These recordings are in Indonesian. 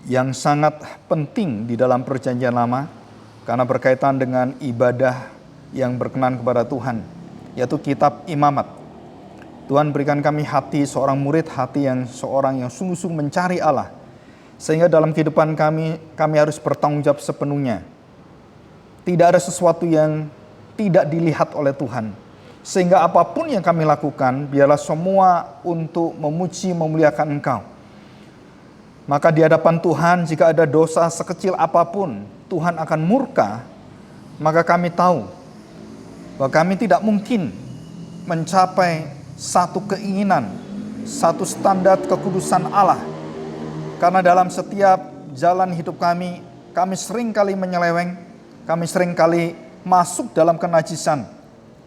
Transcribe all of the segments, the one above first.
yang sangat penting di dalam perjanjian lama karena berkaitan dengan ibadah yang berkenan kepada Tuhan, yaitu kitab imamat. Tuhan berikan kami hati seorang murid, hati yang seorang yang sungguh-sungguh mencari Allah, sehingga dalam kehidupan kami harus bertanggung jawab sepenuhnya. Tidak ada sesuatu yang tidak dilihat oleh Tuhan, sehingga apapun yang kami lakukan, biarlah semua untuk memuji memuliakan Engkau. Maka di hadapan Tuhan, jika ada dosa sekecil apapun, Tuhan akan murka. Maka kami tahu bahwa kami tidak mungkin mencapai satu keinginan, satu standar kekudusan Allah. Karena dalam setiap jalan hidup kami seringkali menyeleweng, kami seringkali masuk dalam kenajisan,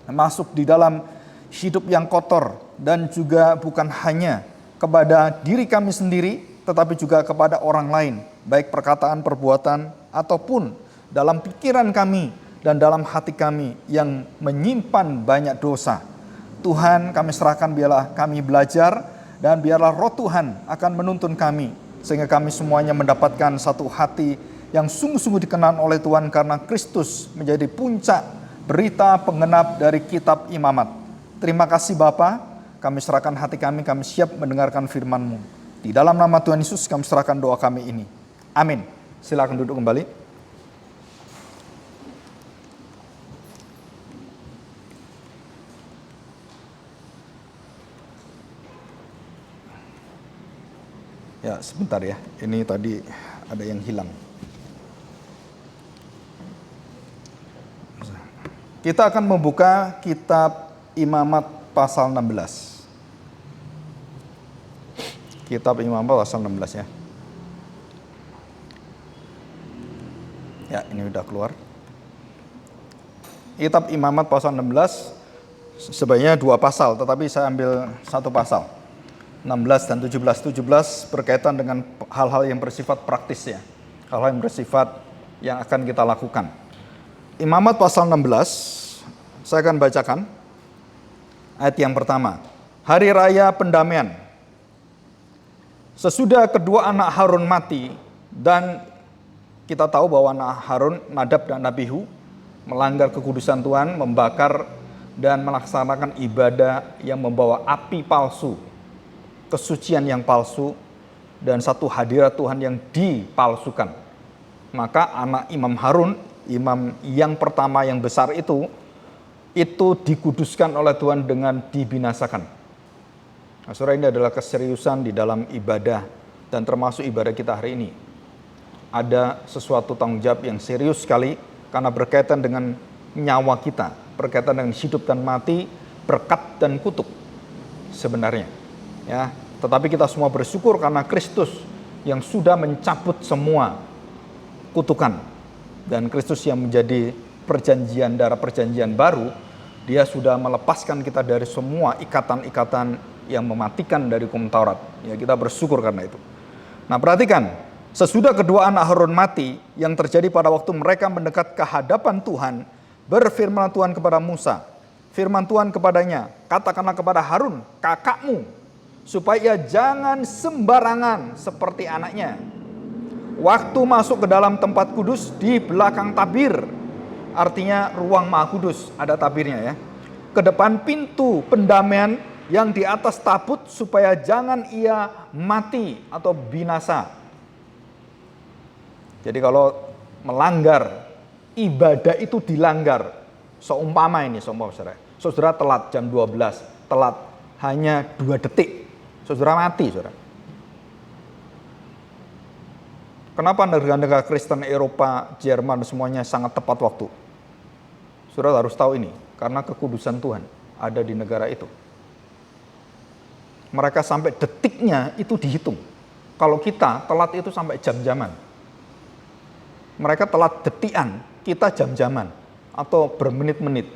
masuk di dalam hidup yang kotor, dan juga bukan hanya kepada diri kami sendiri, tetapi juga kepada orang lain, baik perkataan, perbuatan, ataupun dalam pikiran kami dan dalam hati kami yang menyimpan banyak dosa. Tuhan, kami serahkan, biarlah kami belajar, dan biarlah Roh Tuhan akan menuntun kami, sehingga kami semuanya mendapatkan satu hati yang sungguh-sungguh dikenan oleh Tuhan, karena Kristus menjadi puncak berita penggenap dari kitab imamat. Terima kasih Bapa, kami serahkan hati kami siap mendengarkan firman-Mu. Di dalam nama Tuhan Yesus kami serahkan doa kami ini. Amin. Silakan duduk kembali. Ya, sebentar ya. Ini tadi ada yang hilang. Kita akan membuka kitab Imamat pasal 16. Kitab Imamat pasal 16 ya. Ya, ini udah keluar. Kitab Imamat pasal 16 sebenarnya 2 pasal, tetapi saya ambil 1 pasal. 16 dan 17. 17 berkaitan dengan hal-hal yang bersifat praktis ya. Hal-hal yang bersifat yang akan kita lakukan. Imamat pasal 16, saya akan bacakan ayat yang pertama. Hari Raya Pendamaian. Sesudah kedua anak Harun mati, dan kita tahu bahwa anak Harun, Nadab dan Abihu, melanggar kekudusan Tuhan, membakar dan melaksanakan ibadah yang membawa api palsu, kesucian yang palsu, dan satu hadirat Tuhan yang dipalsukan. Maka anak Imam Harun, imam yang pertama yang besar itu dikuduskan oleh Tuhan dengan dibinasakan. Nah, saudara, ini adalah keseriusan di dalam ibadah, dan termasuk ibadah kita hari ini. Ada sesuatu tanggung jawab yang serius sekali, karena berkaitan dengan nyawa kita, berkaitan dengan hidup dan mati, berkat dan kutuk sebenarnya. Ya, tetapi kita semua bersyukur karena Kristus yang sudah mencabut semua kutukan, dan Kristus yang menjadi perjanjian darah perjanjian baru, Dia sudah melepaskan kita dari semua ikatan-ikatan yang mematikan dari hukum Taurat. Ya, kita bersyukur karena itu. Nah, perhatikan, sesudah kedua anak Harun mati, yang terjadi pada waktu mereka mendekat ke hadapan Tuhan, berfirman Tuhan kepada Musa. Firman Tuhan kepadanya, katakanlah kepada Harun, kakakmu, supaya jangan sembarangan seperti anaknya. Waktu masuk ke dalam tempat kudus di belakang tabir, artinya ruang Maha Kudus, ada tabirnya ya, ke depan pintu pendamaian yang di atas tabut, supaya jangan ia mati atau binasa. Jadi kalau melanggar, ibadah itu dilanggar. Seumpama saudara telat jam 12, telat hanya 2 detik, saudara mati, saudara. Kenapa negara-negara Kristen Eropa, Jerman semuanya sangat tepat waktu? Saudara harus tahu ini, karena kekudusan Tuhan ada di negara itu. Mereka sampai detiknya itu dihitung. Kalau kita telat itu sampai jam-jaman. Mereka telat detikan, kita jam-jaman atau bermenit-menit.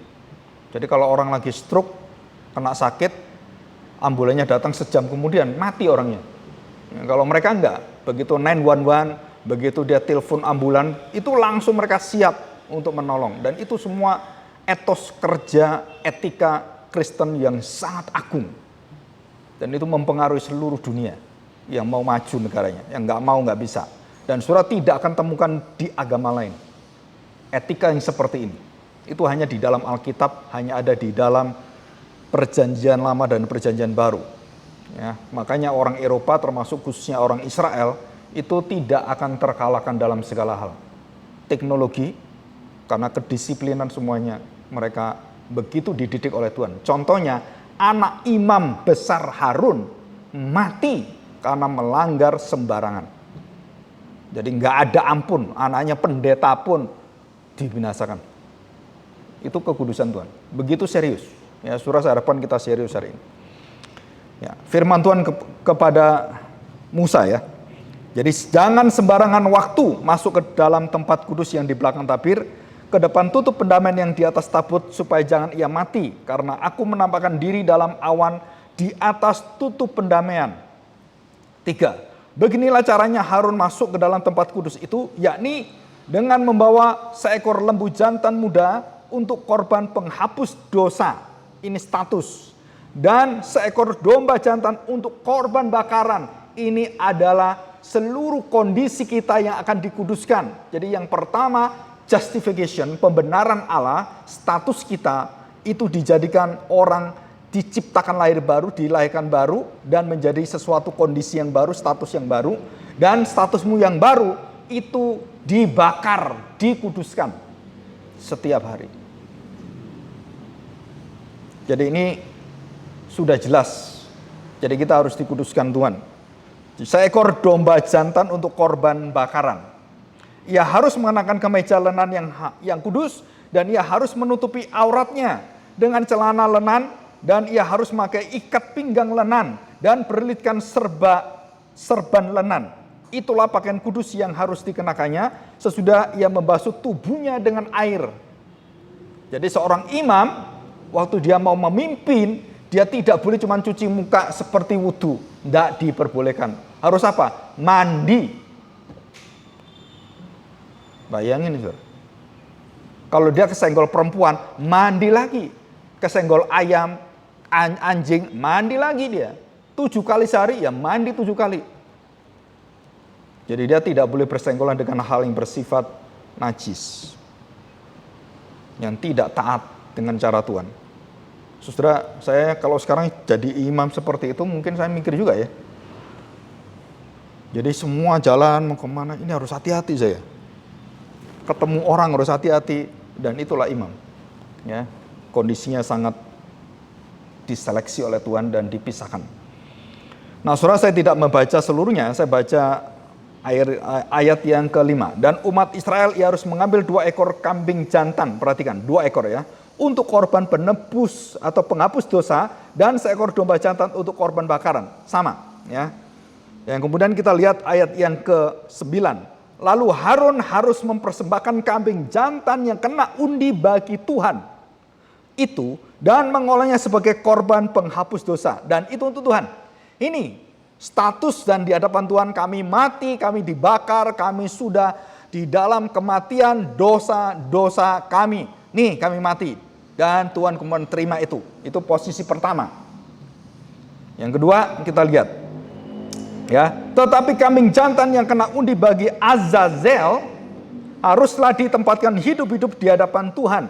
Jadi kalau orang lagi stroke, kena sakit, ambulannya datang sejam kemudian, mati orangnya. Kalau mereka enggak, begitu 911, begitu dia telepon ambulan, itu langsung mereka siap untuk menolong. Dan itu semua etos kerja, etika Kristen yang sangat agung. Dan itu mempengaruhi seluruh dunia yang mau maju negaranya, yang nggak mau nggak bisa. Dan saudara tidak akan temukan di agama lain etika yang seperti ini. Itu hanya di dalam Alkitab, hanya ada di dalam Perjanjian Lama dan Perjanjian Baru. Ya, makanya orang Eropa, termasuk khususnya orang Israel, itu tidak akan terkalahkan dalam segala hal. Teknologi, karena kedisiplinan semuanya, mereka begitu dididik oleh Tuhan. Contohnya, anak imam besar Harun mati karena melanggar sembarangan. Jadi nggak ada ampun, anaknya pendeta pun dibinasakan. Itu kekudusan Tuhan. Begitu serius. Ya, saudara, saya harapkan kita serius hari ini. Ya, firman Tuhan kepada Musa ya. Jadi jangan sembarangan waktu masuk ke dalam tempat kudus yang di belakang tabir, ke depan tutup pendamaian yang di atas tabut, supaya jangan ia mati, karena aku menampakkan diri dalam awan di atas tutup pendamaian. 3. Beginilah caranya Harun masuk ke dalam tempat kudus itu, yakni dengan membawa seekor lembu jantan muda untuk korban penghapus dosa. Ini status. Dan seekor domba jantan untuk korban bakaran. Ini adalah seluruh kondisi kita yang akan dikuduskan. Jadi yang pertama, justification, pembenaran Allah, status kita itu dijadikan orang diciptakan lahir baru, dilahirkan baru, dan menjadi sesuatu kondisi yang baru, status yang baru. Dan statusmu yang baru itu dibakar, dikuduskan setiap hari. Jadi ini sudah jelas. Jadi kita harus dikuduskan Tuhan. Seekor domba jantan untuk korban bakaran. Ia harus mengenakan kemeja lenan yang kudus, dan ia harus menutupi auratnya dengan celana lenan, dan ia harus memakai ikat pinggang lenan dan berlitkan serban lenan. Itulah pakaian kudus yang harus dikenakannya sesudah ia membasuh tubuhnya dengan air. Jadi seorang imam, waktu dia mau memimpin, dia tidak boleh cuma cuci muka seperti wudhu. Tidak diperbolehkan. Harus apa? Mandi. Bayangin itu. Kalau dia kesenggol perempuan, mandi lagi. Kesenggol ayam, anjing, mandi lagi dia. 7 kali sehari, ya mandi 7 kali. Jadi dia tidak boleh bersenggolan dengan hal yang bersifat najis. Yang tidak taat dengan cara Tuhan. Saudara, saya kalau sekarang jadi imam seperti itu, mungkin saya mikir juga ya. Jadi semua jalan mau kemana, ini harus hati-hati saya. Ketemu orang harus hati-hati, dan itulah imam. Ya, kondisinya sangat diseleksi oleh Tuhan dan dipisahkan. Nah, saudara, saya tidak membaca seluruhnya, saya baca ayat yang ke-5. Dan umat Israel ia harus mengambil 2 ekor kambing jantan, perhatikan, 2 ekor ya, untuk korban penebus atau penghapus dosa, dan seekor domba jantan untuk korban bakaran. Sama ya. Yang kemudian kita lihat ayat yang ke-9. Lalu Harun harus mempersembahkan kambing jantan yang kena undi bagi Tuhan itu, dan mengolahnya sebagai korban penghapus dosa, dan itu untuk Tuhan. Ini status, dan di hadapan Tuhan kami mati, kami dibakar, kami sudah di dalam kematian dosa-dosa kami. Nih kami mati, dan Tuhan kemudian terima itu. Itu posisi pertama. Yang kedua kita lihat ya, tetapi kambing jantan yang kena undi bagi Azazel haruslah ditempatkan hidup-hidup di hadapan Tuhan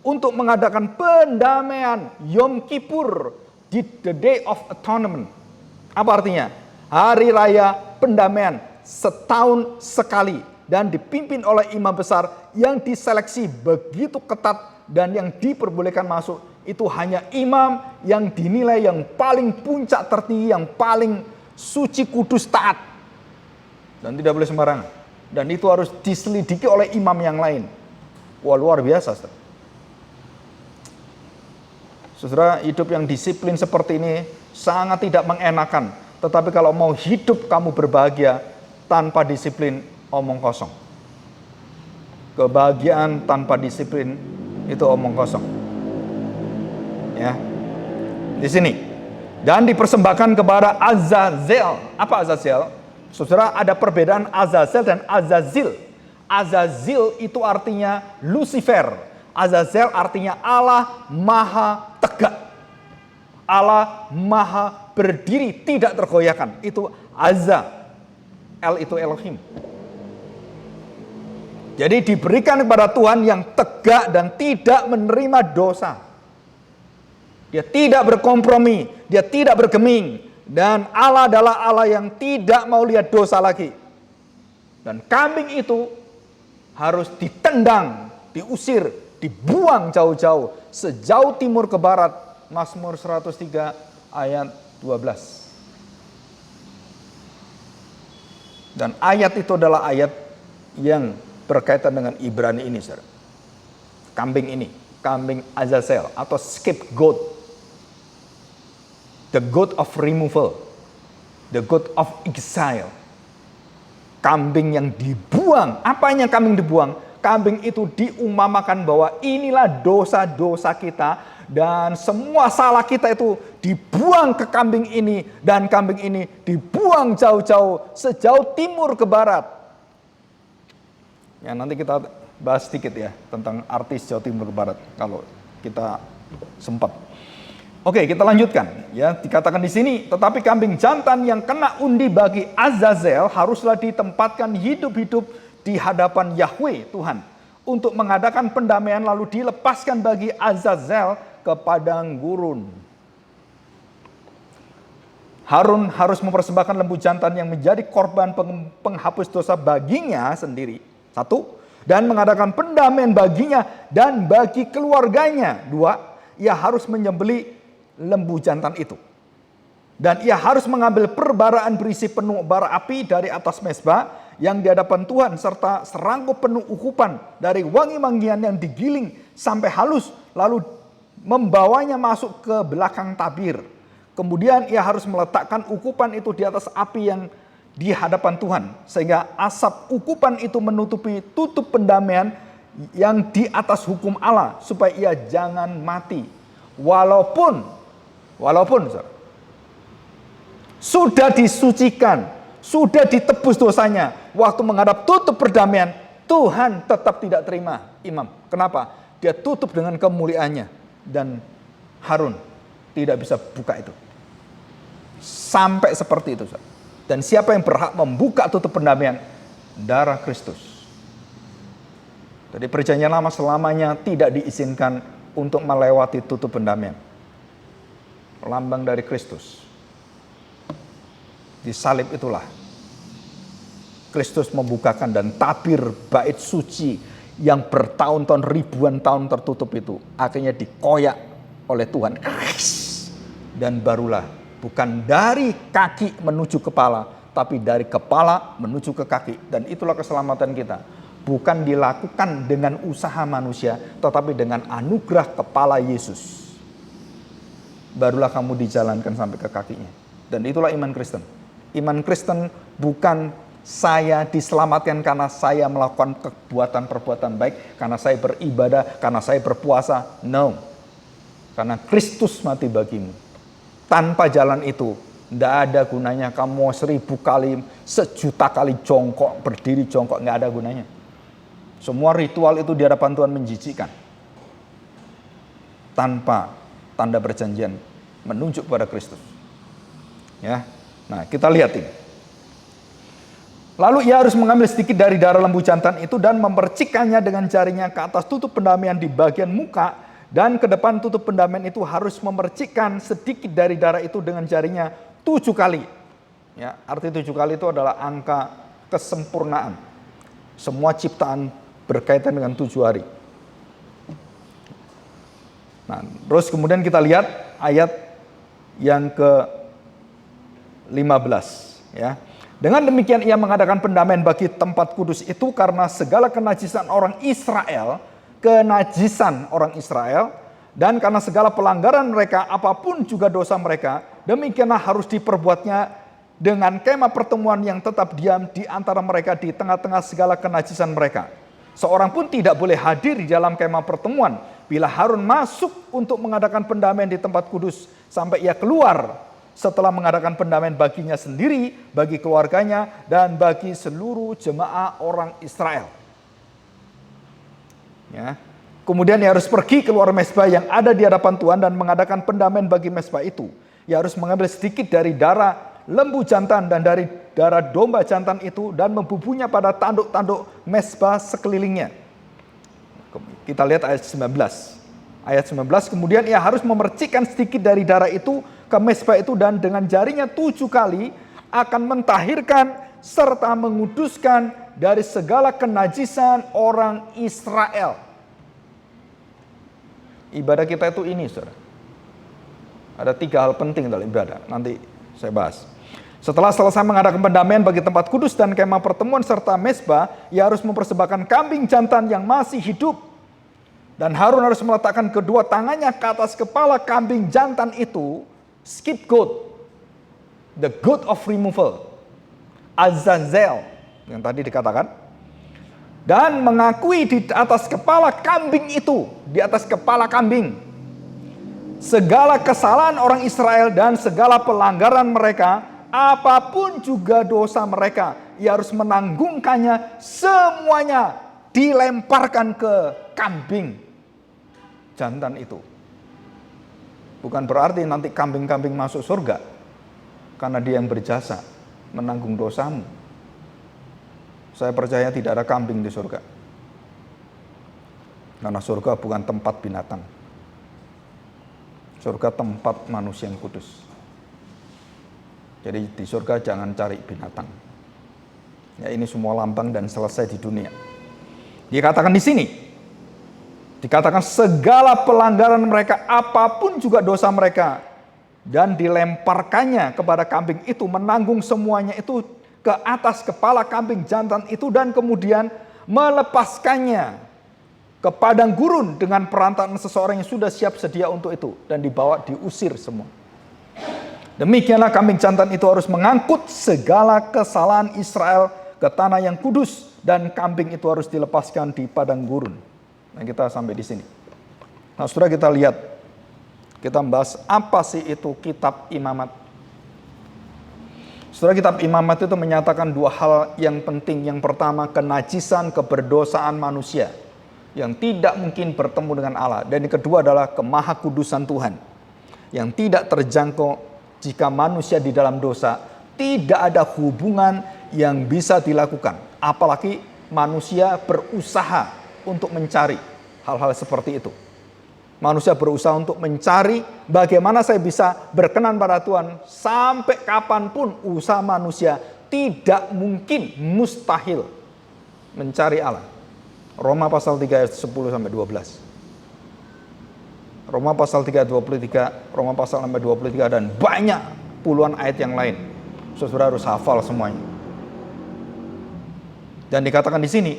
untuk mengadakan pendamaian Yom Kippur, di the Day of Atonement. Apa artinya? Hari raya pendamaian setahun sekali, dan dipimpin oleh imam besar yang diseleksi begitu ketat, dan yang diperbolehkan masuk itu hanya imam yang dinilai yang paling puncak tertinggi, yang paling suci, kudus, taat, dan tidak boleh sembarangan. Dan itu harus diselidiki oleh imam yang lain. Wah, luar biasa, saudara. Hidup yang disiplin seperti ini sangat tidak mengenakan. Tetapi kalau mau hidup kamu berbahagia tanpa disiplin, omong kosong. Kebahagiaan tanpa disiplin itu omong kosong. Ya. Di sini. Dan dipersembahkan kepada Azazel. Apa Azazel? Saudara, ada perbedaan Azazel dan Azazil. Azazil itu artinya Lucifer. Azazel artinya Allah Maha Tegak. Allah Maha berdiri, tidak tergoyahkan. Itu Azza. El itu Elohim. Jadi diberikan kepada Tuhan yang tegak dan tidak menerima dosa. Dia tidak berkompromi, dia tidak bergeming. Dan Allah adalah Allah yang tidak mau lihat dosa lagi. Dan kambing itu harus ditendang, diusir, dibuang jauh-jauh. Sejauh timur ke barat. Mazmur 103 ayat 12. Dan ayat itu adalah ayat yang berkaitan dengan Ibrani ini, saudara. Kambing ini, kambing Azazel atau scapegoat. The goat of removal. The goat of exile. Kambing yang dibuang. Apanya kambing dibuang? Kambing itu diumpamakan bahwa inilah dosa-dosa kita dan semua salah kita itu dibuang ke kambing ini dan kambing ini dibuang jauh-jauh sejauh timur ke barat. Ya, nanti kita bahas sedikit ya tentang artis Jawa Timur ke Barat kalau kita sempat. Oke, kita lanjutkan ya. Dikatakan di sini, tetapi kambing jantan yang kena undi bagi Azazel haruslah ditempatkan hidup-hidup di hadapan Yahweh Tuhan untuk mengadakan pendamaian, lalu dilepaskan bagi Azazel ke padang gurun. Harun harus mempersembahkan lembu jantan yang menjadi korban penghapus dosa baginya sendiri. 1. Dan mengadakan pendamaian baginya dan bagi keluarganya. 2. Ia harus menyembelih lembu jantan itu. Dan ia harus mengambil perbaraan berisi penuh bara api dari atas mezbah yang di hadapan Tuhan, serta serangkup penuh ukupan dari wangi-wangian yang digiling sampai halus, lalu membawanya masuk ke belakang tabir. Kemudian ia harus meletakkan ukupan itu di atas api yang di hadapan Tuhan, sehingga asap ukupan itu menutupi tutup pendamaian yang di atas hukum Allah, supaya ia jangan mati. Walaupun sudah disucikan, sudah ditebus dosanya, waktu menghadap tutup perdamaian, Tuhan tetap tidak terima imam. Kenapa? Dia tutup dengan kemuliaannya, dan Harun tidak bisa buka itu. Sampai seperti itu. Dan siapa yang berhak membuka tutup pendamaian? Darah Kristus. Jadi perjanjian lama selamanya tidak diizinkan untuk melewati tutup pendamaian. Lambang dari Kristus. Di salib itulah Kristus membukakan, dan tabir bait suci yang bertahun-tahun, ribuan tahun tertutup itu akhirnya dikoyak oleh Tuhan. Dan barulah bukan dari kaki menuju kepala, tapi dari kepala menuju ke kaki. Dan itulah keselamatan kita. Bukan dilakukan dengan usaha manusia, tetapi dengan anugerah kepala Yesus. Barulah kamu dijalankan sampai ke kakinya. Dan itulah iman Kristen. Iman Kristen bukan saya diselamatkan karena saya melakukan perbuatan baik, karena saya beribadah, karena saya berpuasa. No. Karena Kristus mati bagimu. Tanpa jalan itu, tidak ada gunanya kamu 1000 kali, 1.000.000 kali jongkok, berdiri jongkok, nggak ada gunanya. Semua ritual itu di hadapan Tuhan menjijikkan. Tanpa tanda perjanjian menunjuk pada Kristus. Ya, nah kita lihat ini. Lalu ia harus mengambil sedikit dari darah lembu jantan itu dan memercikkannya dengan jarinya ke atas tutup pendamaian di bagian muka. Dan ke depan tutup pendamaian itu harus memercikkan sedikit dari darah itu dengan jarinya 7 kali. Ya, arti 7 kali itu adalah angka kesempurnaan. Semua ciptaan berkaitan dengan 7 hari. Nah, terus kemudian kita lihat ayat yang ke-15. Ya. Dengan demikian ia mengadakan pendamaian bagi tempat kudus itu karena segala kenajisan orang Israel, dan karena segala pelanggaran mereka, apapun juga dosa mereka, demikianlah harus diperbuatnya dengan kemah pertemuan yang tetap diam di antara mereka di tengah-tengah segala kenajisan mereka. Seorang pun tidak boleh hadir di dalam kemah pertemuan bila Harun masuk untuk mengadakan pendamaian di tempat kudus sampai ia keluar setelah mengadakan pendamaian baginya sendiri, bagi keluarganya, dan bagi seluruh jemaah orang Israel. Ya. Kemudian ia harus pergi keluar mezbah yang ada di hadapan Tuhan dan mengadakan pendamaian bagi mezbah itu. Ia harus mengambil sedikit dari darah lembu jantan dan dari darah domba jantan itu dan membubuhnya pada tanduk-tanduk mezbah sekelilingnya. Kita lihat ayat 19. Ayat 19, kemudian ia harus memercikkan sedikit dari darah itu ke mezbah itu dan dengan jarinya 7 kali akan mentahirkan serta menguduskan dari segala kenajisan orang Israel. Ibadah kita itu ini, saudara. Ada 3 hal penting dalam ibadah, nanti saya bahas. Setelah selesai mengadakan pendamaian bagi tempat kudus dan kemah pertemuan serta mezbah, ia harus mempersembahkan kambing jantan yang masih hidup. Dan Harun harus meletakkan kedua tangannya ke atas kepala kambing jantan itu, scapegoat, the goat of removal, Azazel, yang tadi dikatakan. Dan mengakui di atas kepala kambing itu, di atas kepala kambing, segala kesalahan orang Israel dan segala pelanggaran mereka, apapun juga dosa mereka, ia harus menanggungkannya semuanya, dilemparkan ke kambing jantan itu. Bukan berarti nanti kambing-kambing masuk surga, karena dia yang berjasa menanggung dosamu. Saya percaya tidak ada kambing di surga, karena surga bukan tempat binatang. Surga tempat manusia yang kudus. Jadi di surga jangan cari binatang. Ya, ini semua lambang dan selesai di dunia. Dikatakan di sini, dikatakan segala pelanggaran mereka, apapun juga dosa mereka, dan dilemparkannya kepada kambing itu, menanggung semuanya itu ke atas kepala kambing jantan itu, dan kemudian melepaskannya ke padang gurun dengan perantaraan seseorang yang sudah siap sedia untuk itu, dan dibawa diusir semua. Demikianlah kambing jantan itu harus mengangkut segala kesalahan Israel ke tanah yang kudus, dan kambing itu harus dilepaskan di padang gurun. Nah, kita sampai di sini. Nah, saudara, kita lihat, kita membahas apa sih itu kitab imamat. Saudara, kitab imamat itu menyatakan 2 hal yang penting. Yang pertama, kenajisan, keberdosaan manusia yang tidak mungkin bertemu dengan Allah. Dan yang kedua adalah kemahakudusan Tuhan yang tidak terjangkau jika manusia di dalam dosa. Tidak ada hubungan yang bisa dilakukan, apalagi manusia berusaha untuk mencari hal-hal seperti itu. Manusia berusaha untuk mencari bagaimana saya bisa berkenan pada Tuhan. Sampai kapanpun usaha manusia tidak mungkin, mustahil mencari Allah. Roma pasal 3 ayat 10 sampai 12. Roma pasal 3 ayat 23, Roma pasal 6 ayat 23, dan banyak puluhan ayat yang lain. Saudara harus hafal semuanya. Dan dikatakan di sini,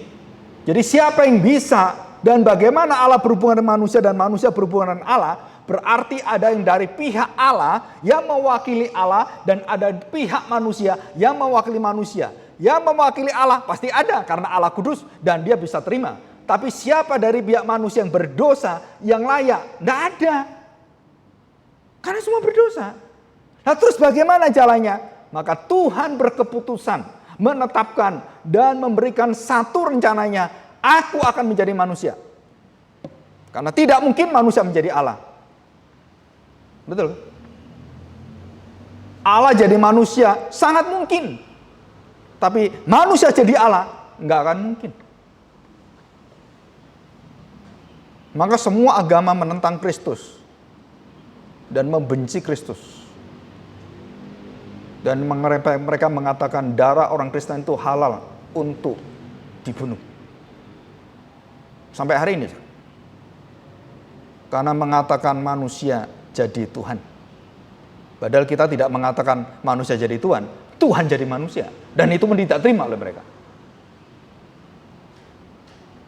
jadi siapa yang bisa dan bagaimana Allah berhubungan dengan manusia dan manusia berhubungan dengan Allah, berarti ada yang dari pihak Allah yang mewakili Allah, dan ada pihak manusia yang mewakili manusia. Yang mewakili Allah pasti ada karena Allah kudus dan dia bisa terima. Tapi siapa dari pihak manusia yang berdosa yang layak? Tidak ada. Karena semua berdosa. Nah, terus bagaimana jalannya? Maka Tuhan berkeputusan, menetapkan dan memberikan satu rencananya. Aku akan menjadi manusia. Karena tidak mungkin manusia menjadi Allah. Betul? Allah jadi manusia sangat mungkin. Tapi manusia jadi Allah nggak akan mungkin. Maka semua agama menentang Kristus dan membenci Kristus. Dan mereka mengatakan darah orang Kristen itu halal untuk dibunuh. Sampai hari ini. Karena mengatakan manusia jadi Tuhan. Padahal kita tidak mengatakan manusia jadi Tuhan. Tuhan jadi manusia. Dan itu tidak terima oleh mereka.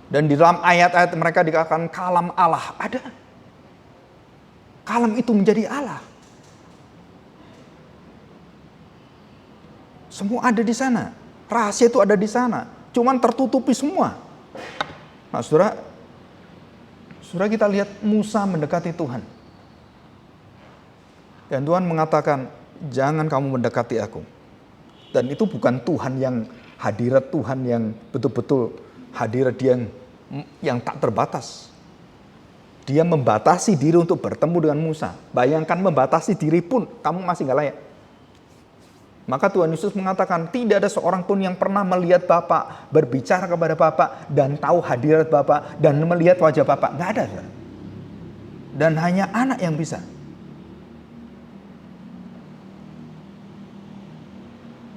Dan di dalam ayat-ayat mereka dikatakan kalam Allah. Ada. Kalam itu menjadi Allah. Semua ada di sana. Rahasia itu ada di sana. Cuman tertutupi semua. Nah, saudara kita lihat Musa mendekati Tuhan. Dan Tuhan mengatakan, jangan kamu mendekati aku. Dan itu bukan Tuhan yang hadirat Tuhan yang betul-betul hadirat dia yang tak terbatas. Dia membatasi diri untuk bertemu dengan Musa. Bayangkan membatasi diri pun kamu masih gak layak. Maka Tuhan Yesus mengatakan tidak ada seorang pun yang pernah melihat Bapa, berbicara kepada Bapa, dan tahu hadirat Bapa, dan melihat wajah Bapa. Nggak ada, saudara. Dan hanya anak yang bisa.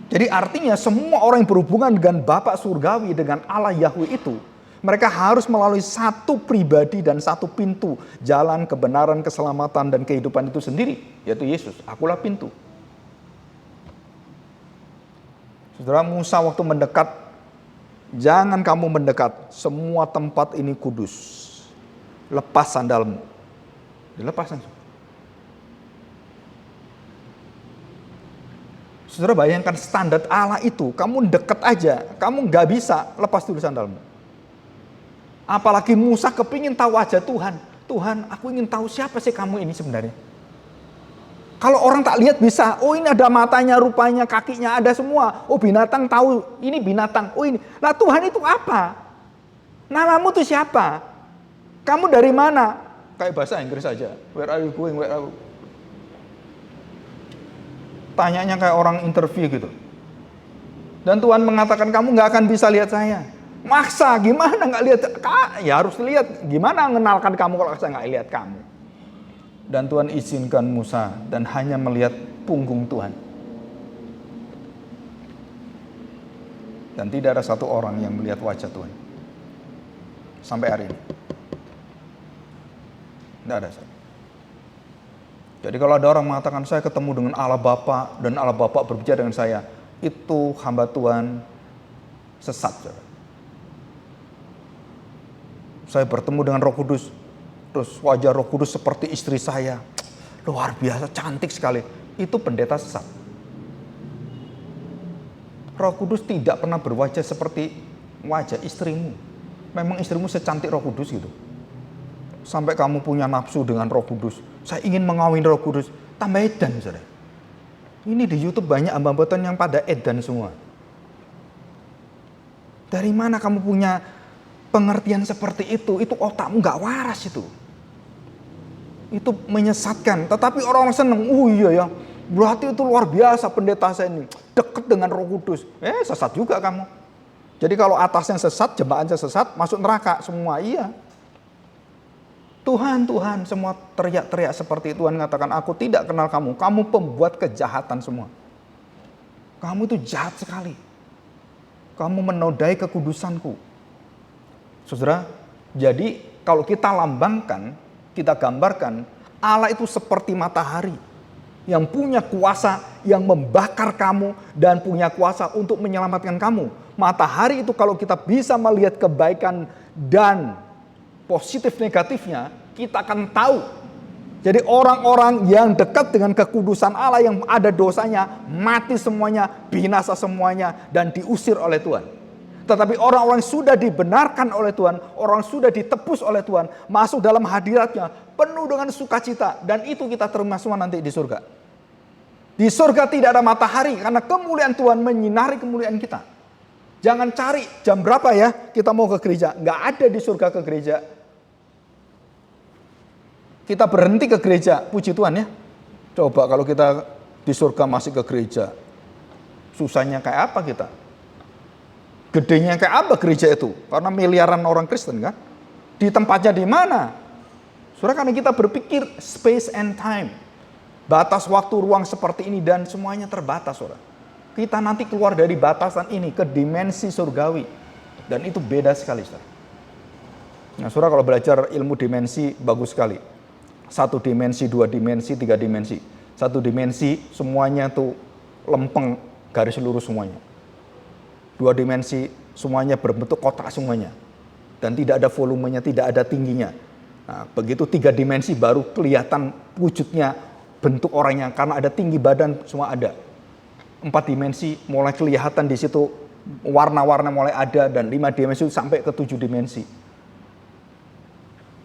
Jadi artinya semua orang yang berhubungan dengan Bapa surgawi, dengan Allah Yahweh itu, mereka harus melalui satu pribadi dan satu pintu. Jalan kebenaran, keselamatan, dan kehidupan itu sendiri, yaitu Yesus. Akulah pintu. Saudara, Musa waktu mendekat, jangan kamu mendekat, semua tempat ini kudus. Lepas sandalmu. Dilepas langsung. Saudara, bayangkan standar Allah itu, kamu dekat aja, kamu gak bisa lepas dulu sandalmu. Apalagi Musa kepingin tahu wajah Tuhan. Tuhan, aku ingin tahu siapa sih kamu ini sebenarnya. Kalau orang tak lihat bisa, oh ini ada matanya, rupanya, kakinya ada semua. Oh binatang tahu, ini binatang, oh ini. Nah Tuhan itu apa? Namamu tuh siapa? Kamu dari mana? Kayak bahasa Inggris aja. Where are you going? Where are you? Tanyanya kayak orang interview gitu. Dan Tuhan mengatakan kamu gak akan bisa lihat saya. Maksa, gimana gak lihat? Ya harus lihat, gimana mengenalkan kamu kalau saya gak lihat kamu. Dan Tuhan izinkan Musa dan hanya melihat punggung Tuhan. Dan tidak ada satu orang yang melihat wajah Tuhan. Sampai hari ini. Tidak ada. Jadi kalau ada orang mengatakan saya ketemu dengan Allah Bapa dan Allah Bapa berbicara dengan saya, itu hamba Tuhan sesat. Saya bertemu dengan Roh Kudus, terus wajah Roh Kudus seperti istri saya. Luar biasa, cantik sekali. Itu pendeta sesat. Roh Kudus tidak pernah berwajah seperti wajah istrimu. Memang istrimu secantik Roh Kudus gitu. Sampai kamu punya nafsu dengan Roh Kudus. Saya ingin mengawin Roh Kudus. Tambah edan, saudara. Ini di YouTube banyak hamba Tuhan yang pada edan semua. Dari mana kamu punya pengertian seperti itu? Itu otakmu gak waras itu. Itu menyesatkan. Tetapi orang-orang senang. Oh iya ya, berarti itu luar biasa pendeta saya ini. Dekat dengan Roh Kudus. Sesat juga kamu. Jadi kalau atasnya sesat, jemaatnya sesat, masuk neraka semua. Iya. Tuhan, Tuhan, semua teriak-teriak seperti itu. Tuhan mengatakan, aku tidak kenal kamu. Kamu pembuat kejahatan semua. Kamu itu jahat sekali. Kamu menodai kekudusanku. Saudara, jadi kalau kita lambangkan, kita gambarkan, Allah itu seperti matahari. Yang punya kuasa, yang membakar kamu, dan punya kuasa untuk menyelamatkan kamu. Matahari itu kalau kita bisa melihat kebaikan dan positif negatifnya, kita akan tahu. Jadi orang-orang yang dekat dengan kekudusan Allah yang ada dosanya, mati semuanya, binasa semuanya, dan diusir oleh Tuhan. Tetapi orang-orang sudah dibenarkan oleh Tuhan, orang sudah ditebus oleh Tuhan, masuk dalam hadiratnya, penuh dengan sukacita, dan itu kita terima semua nanti di surga. Di surga tidak ada matahari, karena kemuliaan Tuhan menyinari kemuliaan kita. Jangan cari jam berapa ya kita mau ke gereja. Nggak ada di surga ke gereja. Kita berhenti ke gereja, puji Tuhan ya. Coba kalau kita di surga masih ke gereja. Susahnya kayak apa kita? Gedenya kayak apa gereja itu? Karena miliaran orang Kristen kan. Di tempatnya di mana? Saudara, karena kita berpikir space and time. Batas waktu, ruang seperti ini dan semuanya terbatas, saudara. Kita nanti keluar dari batasan ini ke dimensi surgawi. Dan itu beda sekali, saudara. Nah, saudara kalau belajar ilmu dimensi bagus sekali. 1 dimensi, 2 dimensi, 3 dimensi. 1 dimensi semuanya tuh lempeng, garis lurus semuanya. 2 dimensi semuanya berbentuk kotak semuanya. Dan tidak ada volumenya, tidak ada tingginya. Nah, begitu 3 dimensi baru kelihatan wujudnya, bentuk orangnya. Karena ada tinggi badan, semua ada. 4 dimensi mulai kelihatan di situ, warna-warna mulai ada. Dan 5 dimensi sampai ke 7 dimensi.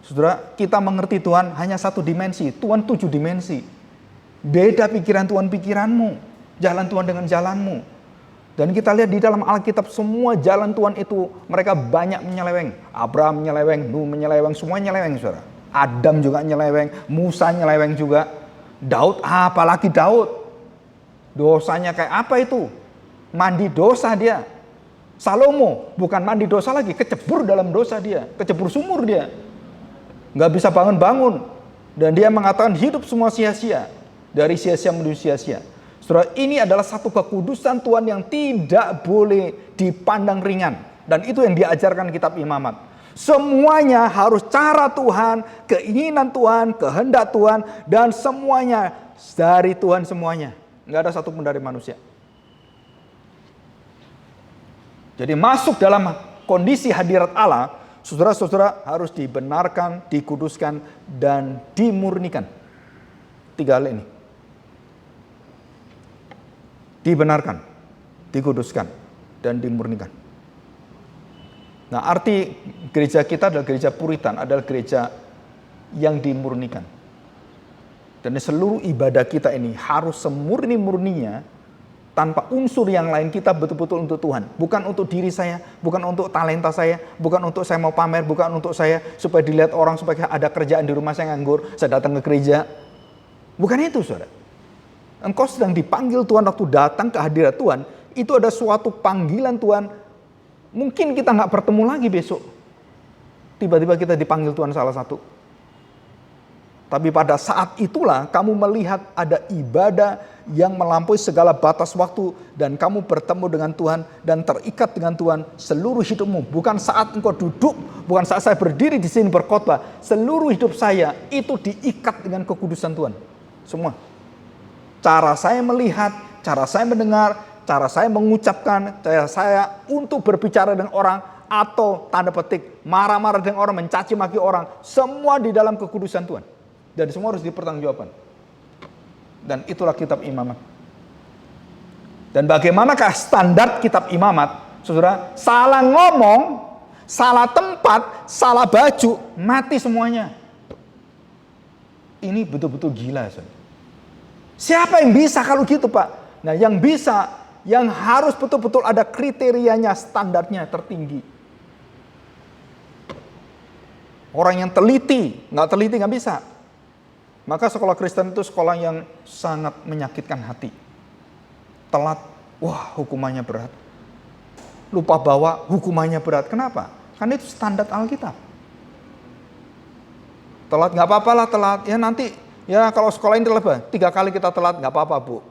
Saudara, kita mengerti Tuhan hanya 1 dimensi, Tuhan 7 dimensi. Beda pikiran Tuhan pikiranmu, jalan Tuhan dengan jalanmu. Dan kita lihat di dalam Alkitab semua jalan Tuhan itu mereka banyak menyeleweng. Abraham menyeleweng, Nuh menyeleweng, semua menyeleweng, saudara. Adam juga menyeleweng, Musa menyeleweng juga. Daud, apalagi Daud. Dosanya kayak apa itu? Mandi dosa dia. Salomo bukan mandi dosa lagi, kecebur dalam dosa dia, kecebur sumur dia. Nggak bisa bangun-bangun. Dan dia mengatakan hidup semua sia-sia. Dari sia-sia menuju sia-sia. Saudara, ini adalah satu kekudusan Tuhan yang tidak boleh dipandang ringan. Dan itu yang diajarkan kitab Imamat. Semuanya harus cara Tuhan, keinginan Tuhan, kehendak Tuhan, dan semuanya dari Tuhan semuanya. Nggak ada satupun dari manusia. Jadi masuk dalam kondisi hadirat Allah, saudara-saudara harus dibenarkan, dikuduskan, dan dimurnikan. 3 hal ini. Dibenarkan, dikuduskan, dan dimurnikan. Nah, arti gereja kita adalah gereja Puritan, adalah gereja yang dimurnikan. Dan seluruh ibadah kita ini harus semurni-murninya, tanpa unsur yang lain, kita betul-betul untuk Tuhan. Bukan untuk diri saya, bukan untuk talenta saya, bukan untuk saya mau pamer, bukan untuk saya supaya dilihat orang, supaya ada kerjaan di rumah saya nganggur, saya datang ke gereja. Bukan itu, saudara. Engkau sedang dipanggil Tuhan waktu datang ke hadirat Tuhan. Itu ada suatu panggilan Tuhan. Mungkin kita nggak bertemu lagi besok. Tiba-tiba kita dipanggil Tuhan salah satu. Tapi pada saat itulah kamu melihat ada ibadah yang melampaui segala batas waktu. Dan kamu bertemu dengan Tuhan dan terikat dengan Tuhan seluruh hidupmu. Bukan saat engkau duduk, bukan saat saya berdiri di sini berkhotbah. Seluruh hidup saya itu diikat dengan kekudusan Tuhan. Semua. Cara saya melihat, cara saya mendengar, cara saya mengucapkan, cara saya untuk berbicara dengan orang, atau tanda petik marah-marah dengan orang, mencaci maki orang. Semua di dalam kekudusan Tuhan. Dan semua harus dipertanggungjawabkan. Dan itulah kitab Imamat. Dan bagaimanakah standar kitab Imamat? Saudara, salah ngomong, salah tempat, salah baju, mati semuanya. Ini betul-betul gila, saudara. Siapa yang bisa kalau gitu, Pak? Nah, yang bisa, yang harus betul-betul ada kriterianya, standarnya tertinggi. Orang yang teliti, nggak bisa. Maka sekolah Kristen itu sekolah yang sangat menyakitkan hati. Telat, wah hukumannya berat. Lupa bawa, hukumannya berat. Kenapa? Karena itu standar Alkitab. Telat nggak apa-apa lah telat. Ya nanti, ya kalau sekolah ini telat 3 kali kita telat nggak apa-apa, Bu.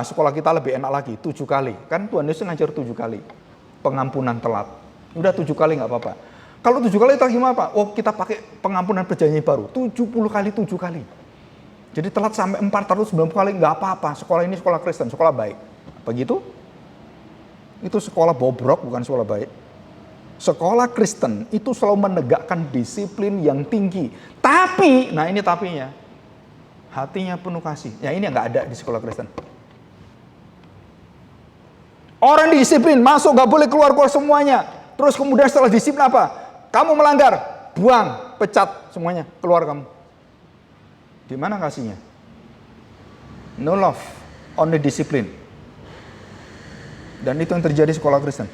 Sekolah kita lebih enak lagi, 7 kali. Kan Tuhan Yesus ngajar 7 kali. Pengampunan telat. Udah 7 kali nggak apa-apa. Kalau 7 kali itu gimana, Pak? Oh, kita pakai pengampunan perjanjian baru. 70 kali 7 kali. Jadi telat sampai 490 kali nggak apa-apa. Sekolah ini sekolah Kristen, sekolah baik. Begitu? Itu sekolah bobrok, bukan sekolah baik. Sekolah Kristen itu selalu menegakkan disiplin yang tinggi. Tapi, nah ini tapinya. Hatinya penuh kasih. Ya ini nggak ada di sekolah Kristen. Orang disiplin, masuk nggak boleh keluar semuanya. Terus kemudian setelah disiplin apa? Kamu melanggar, buang, pecat semuanya, keluar kamu. Di mana kasihnya? No love, only discipline. Dan itu yang terjadi di sekolah Kristen.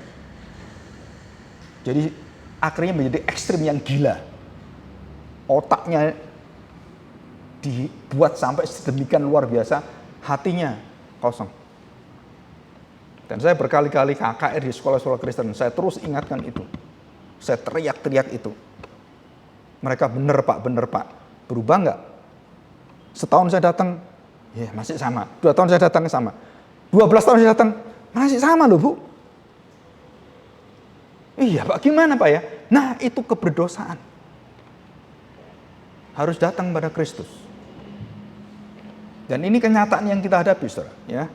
Jadi akhirnya menjadi ekstrim yang gila. Otaknya dibuat sampai sedemikian luar biasa, hatinya kosong. Dan saya berkali-kali KKR di sekolah-sekolah Kristen, saya terus ingatkan itu. Saya teriak-teriak itu. Mereka bener pak. Berubah nggak? Setahun saya datang, ya masih sama. 2 tahun saya datang sama. 12 tahun saya datang, masih sama loh, Bu. Iya Pak, gimana Pak ya? Nah itu keberdosaan. Harus datang pada Kristus. Dan ini kenyataan yang kita hadapi, saudara. Ya.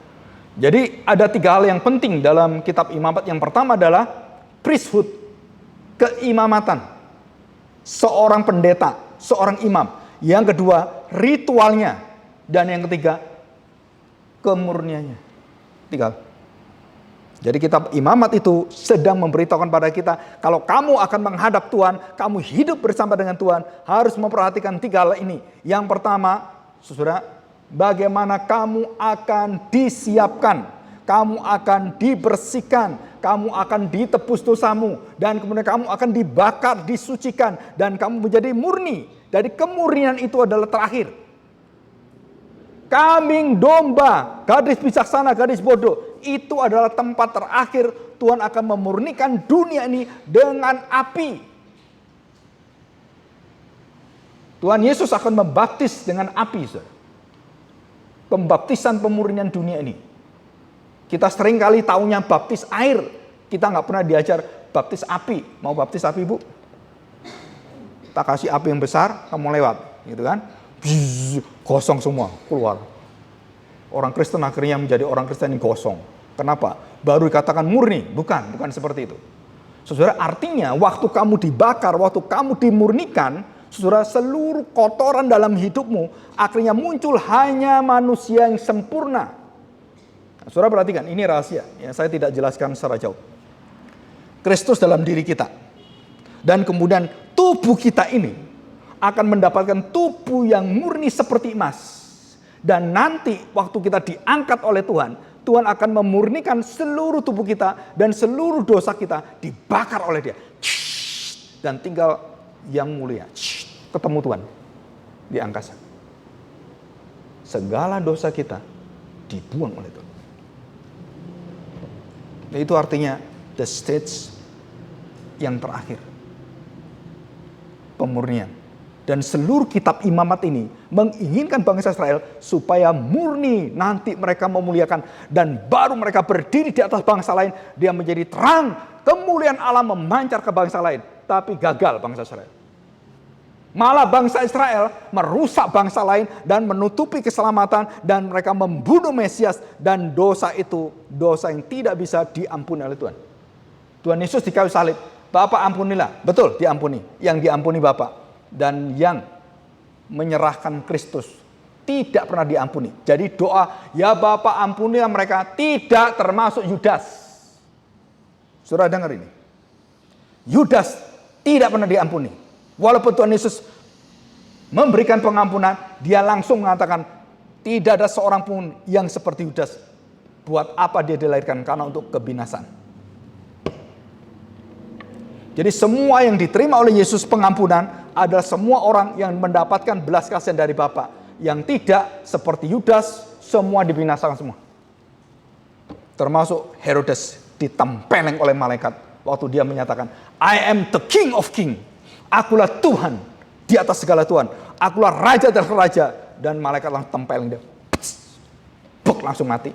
Jadi ada 3 hal yang penting dalam kitab Imamat. Yang pertama adalah priesthood. Keimamatan, seorang pendeta, seorang imam. Yang kedua, ritualnya. Dan yang ketiga, kemurniannya. 3. Jadi kitab Imamat itu sedang memberitahukan pada kita, kalau kamu akan menghadap Tuhan, kamu hidup bersama dengan Tuhan, harus memperhatikan 3 hal ini. Yang pertama, saudara, bagaimana kamu akan disiapkan, kamu akan dibersihkan, kamu akan ditebus dosamu, dan kemudian kamu akan dibakar, disucikan, dan kamu menjadi murni. Dari kemurnian itu adalah terakhir. Kambing domba, gadis bijaksana, gadis bodoh. Itu adalah tempat terakhir Tuhan akan memurnikan dunia ini dengan api. Tuhan Yesus akan membaptis dengan api. Saudara. Pembaptisan pemurnian dunia ini. Kita sering kali taunya baptis air. Kita nggak pernah diajar baptis api. Mau baptis api, Bu? Kita kasih api yang besar, kamu lewat. Gitu kan? Bzzz, gosong semua, keluar. Orang Kristen akhirnya menjadi orang Kristen yang gosong. Kenapa? Baru dikatakan murni. Bukan seperti itu. Saudara, artinya waktu kamu dibakar, waktu kamu dimurnikan, saudara, seluruh kotoran dalam hidupmu akhirnya muncul hanya manusia yang sempurna. Nah, saudara perhatikan, ini rahasia yang saya tidak jelaskan secara jauh. Kristus dalam diri kita. Dan kemudian tubuh kita ini akan mendapatkan tubuh yang murni seperti emas. Dan nanti waktu kita diangkat oleh Tuhan, Tuhan akan memurnikan seluruh tubuh kita dan seluruh dosa kita dibakar oleh Dia. Dan tinggal yang mulia, ketemu Tuhan di angkasa. Segala dosa kita dibuang oleh Tuhan. Itu artinya the stage yang terakhir. Pemurnian. Dan seluruh kitab imamat ini menginginkan bangsa Israel supaya murni, nanti mereka memuliakan. Dan baru mereka berdiri di atas bangsa lain. Dia menjadi terang, kemuliaan Allah memancar ke bangsa lain. Tapi gagal bangsa Israel. Malah bangsa Israel merusak bangsa lain dan menutupi keselamatan. Dan mereka membunuh Mesias. Dan dosa itu dosa yang tidak bisa diampuni oleh Tuhan. Tuhan Yesus di kayu salib. Bapa ampunilah. Betul, diampuni. Yang diampuni Bapa. Dan yang menyerahkan Kristus tidak pernah diampuni. Jadi doa, ya Bapa ampunilah mereka, tidak termasuk Yudas. Saudara dengar ini. Yudas tidak pernah diampuni. Walaupun Tuhan Yesus memberikan pengampunan, dia langsung mengatakan, tidak ada seorang pun yang seperti Yudas. Buat apa dia dilahirkan? Karena untuk kebinasaan. Jadi semua yang diterima oleh Yesus pengampunan adalah semua orang yang mendapatkan belas kasihan dari Bapa. Yang tidak seperti Yudas, semua dibinasakan semua. Termasuk Herodes ditempeleng oleh malaikat waktu dia menyatakan, I am the king of king. Akulah Tuhan di atas segala Tuhan. Akulah raja dari raja. Dan malaikat langsung tempeleng dia. Buk, langsung mati.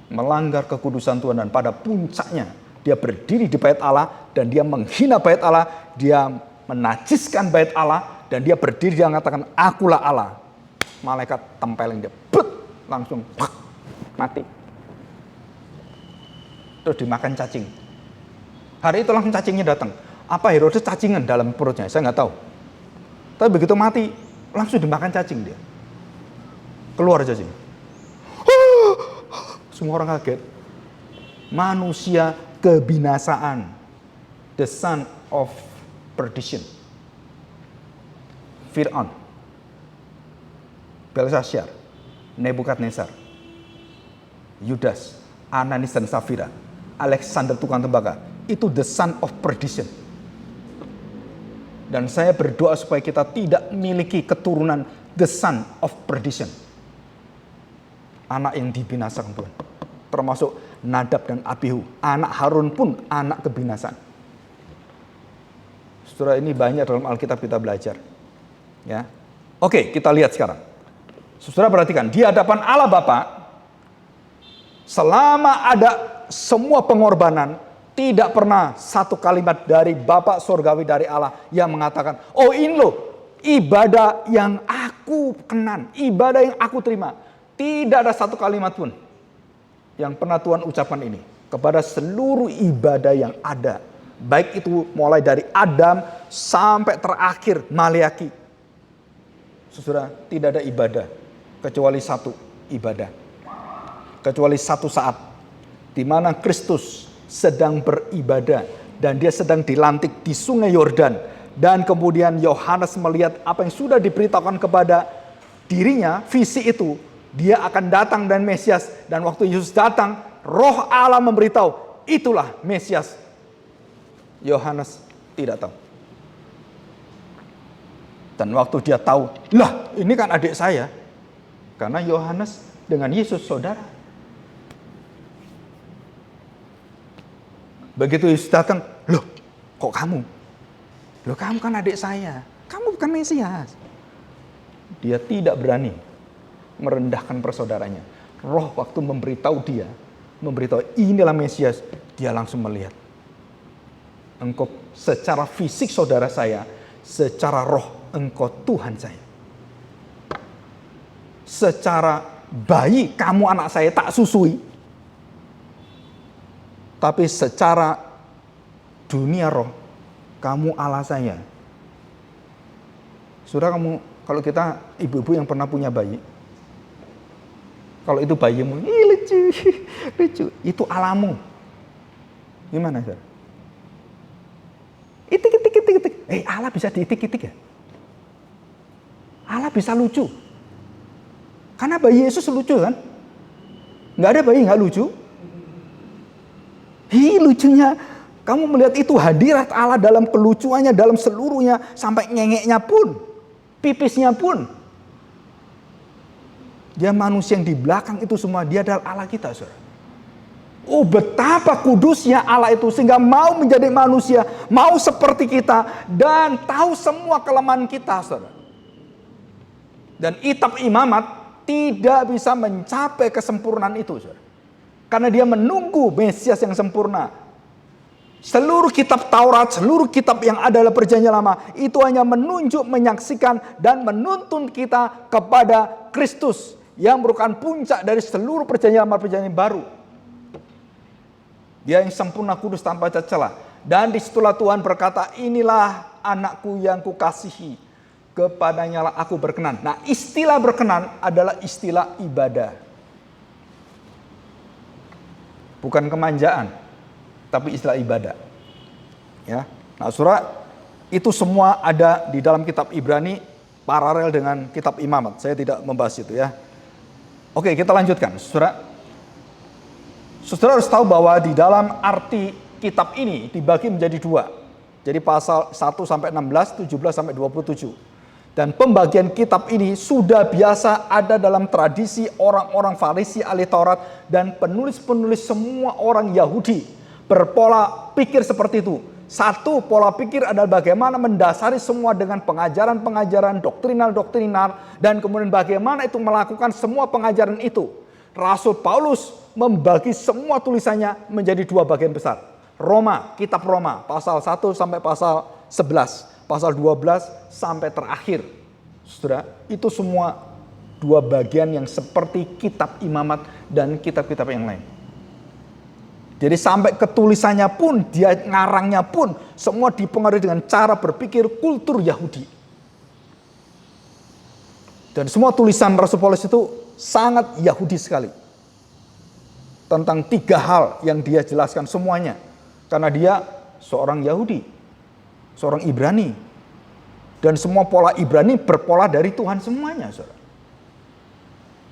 Melanggar kekudusan Tuhan, dan pada puncaknya dia berdiri di bait Allah dan dia menghina bait Allah, dia menajiskan bait Allah dan dia berdiri dia mengatakan akulah Allah. Malaikat tempeleng dia, langsung mati. Terus dimakan cacing. Hari itu langsung cacingnya datang. Apa Herodes cacingan dalam perutnya? Saya nggak tahu. Tapi begitu mati langsung dimakan cacing dia. Keluar cacing. Semua orang kaget. Manusia kebinasaan. The son of perdition. Fir'aun. Belshazzar. Nebukadnezar. Yudas. Ananis dan Safira. Alexander tukang tembaga. Itu the son of perdition. Dan saya berdoa supaya kita tidak memiliki keturunan the son of perdition. Anak yang dibinasakan Tuhan. Termasuk Nadab dan Abihu. Anak Harun pun anak kebinasaan. Saudara, ini banyak dalam Alkitab kita belajar. Ya. Oke, kita lihat sekarang. Saudara perhatikan, di hadapan Allah Bapa, selama ada semua pengorbanan, tidak pernah satu kalimat dari Bapa Surgawi dari Allah yang mengatakan, oh ini loh, ibadah yang aku kenan, ibadah yang aku terima. Tidak ada satu kalimat pun yang pernah Tuhan ucapkan ini kepada seluruh ibadah yang ada. Baik itu mulai dari Adam sampai terakhir Maleaki. Saudara, tidak ada ibadah kecuali satu ibadah. Kecuali satu saat di mana Kristus sedang beribadah dan dia sedang dilantik di Sungai Yordan. Dan kemudian Yohanes melihat apa yang sudah diberitakan kepada dirinya, visi itu. Dia akan datang dan Mesias. Dan waktu Yesus datang, Roh Allah memberitahu, itulah Mesias. Yohanes tidak tahu. Dan waktu dia tahu, lah ini kan adik saya. Karena Yohanes dengan Yesus saudara. Begitu Yesus datang, loh kok kamu? Loh kamu kan adik saya. Kamu bukan Mesias. Dia tidak berani merendahkan persaudaranya. Roh waktu memberitahu inilah Mesias, dia langsung melihat. Engkau secara fisik saudara saya, secara roh engkau Tuhan saya. Secara bayi kamu anak saya tak susui. Tapi secara dunia roh, kamu Allah saya. Saudara, kamu, kalau kita ibu-ibu yang pernah punya bayi, kalau itu bayimu, lucu, itu alamu. Gimana, saudara? Itik. Allah bisa diitik-itik ya? Allah bisa lucu. Karena bayi Yesus lucu kan? Nggak ada bayi nggak lucu. Lucunya. Kamu melihat itu hadirat Allah dalam kelucuannya, dalam seluruhnya. Sampai ngengeknya pun. Pipisnya pun. Dia manusia yang di belakang itu semua. Dia adalah Allah kita, saudara. Oh, betapa kudusnya Allah itu sehingga mau menjadi manusia, mau seperti kita dan tahu semua kelemahan kita, saudara. Dan kitab Imamat tidak bisa mencapai kesempurnaan itu, saudara. Karena dia menunggu Mesias yang sempurna. Seluruh kitab Taurat, seluruh kitab yang ada dalam Perjanjian Lama itu hanya menunjuk, menyaksikan dan menuntun kita kepada Kristus yang merupakan puncak dari seluruh Perjanjian Lama, Perjanjian Baru. Dia yang sempurna, kudus, tanpa cacat celah. Dan disitulah Tuhan berkata, inilah anakku yang kukasihi, kepadanya lah aku berkenan. Nah, istilah berkenan adalah istilah ibadah. Bukan kemanjaan, tapi istilah ibadah. Ya. Nah, saudara, itu semua ada di dalam kitab Ibrani, paralel dengan kitab Imamat. Saya tidak membahas itu ya. Oke, kita lanjutkan, saudara. Saudara harus tahu bahwa di dalam arti kitab ini dibagi menjadi dua. Jadi pasal 1 sampai 16, 17 sampai 27. Dan pembagian kitab ini sudah biasa ada dalam tradisi orang-orang Farisi, ahli Taurat, dan penulis-penulis semua orang Yahudi berpola pikir seperti itu. Satu, pola pikir adalah bagaimana mendasari semua dengan pengajaran-pengajaran doktrinal, dan kemudian bagaimana itu melakukan semua pengajaran itu. Rasul Paulus membagi semua tulisannya menjadi dua bagian besar. Roma, kitab Roma, pasal 1 sampai pasal 11. Pasal 12 sampai terakhir. Saudara, itu semua dua bagian yang seperti kitab Imamat dan kitab-kitab yang lain. Jadi sampai ketulisannya pun, dia ngarangnya pun, semua dipengaruhi dengan cara berpikir kultur Yahudi. Dan semua tulisan Rasul Paulus itu sangat Yahudi sekali. Tentang tiga hal yang dia jelaskan semuanya. Karena dia seorang Yahudi, seorang Ibrani. Dan semua pola Ibrani berpola dari Tuhan semuanya, saudara.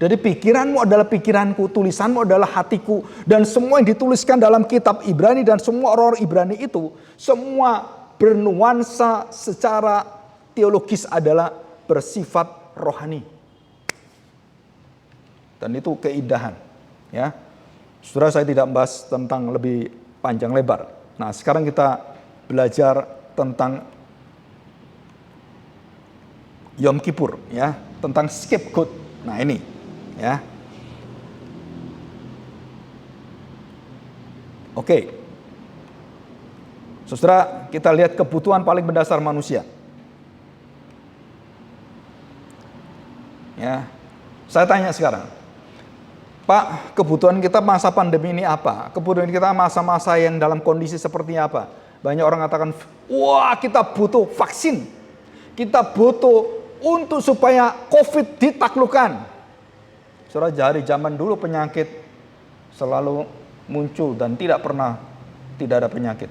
Jadi pikiranmu adalah pikiranku, tulisanmu adalah hatiku. Dan semua yang dituliskan dalam kitab Ibrani dan semua orang-orang Ibrani itu, semua bernuansa secara teologis adalah bersifat rohani. Dan itu keindahan, ya. Saudara, saya tidak membahas tentang lebih panjang lebar. Nah, sekarang kita belajar tentang Yom Kippur, ya, tentang scapegoat. Nah, ini, ya. Oke. Saudara, kita lihat kebutuhan paling mendasar manusia. Ya. Saya tanya sekarang, Pak, kebutuhan kita masa pandemi ini apa? Kebutuhan kita masa-masa yang dalam kondisi seperti apa? Banyak orang katakan, wah kita butuh vaksin. Kita butuh untuk supaya COVID ditaklukkan. Saudara, dari zaman dulu penyakit selalu muncul dan tidak ada penyakit.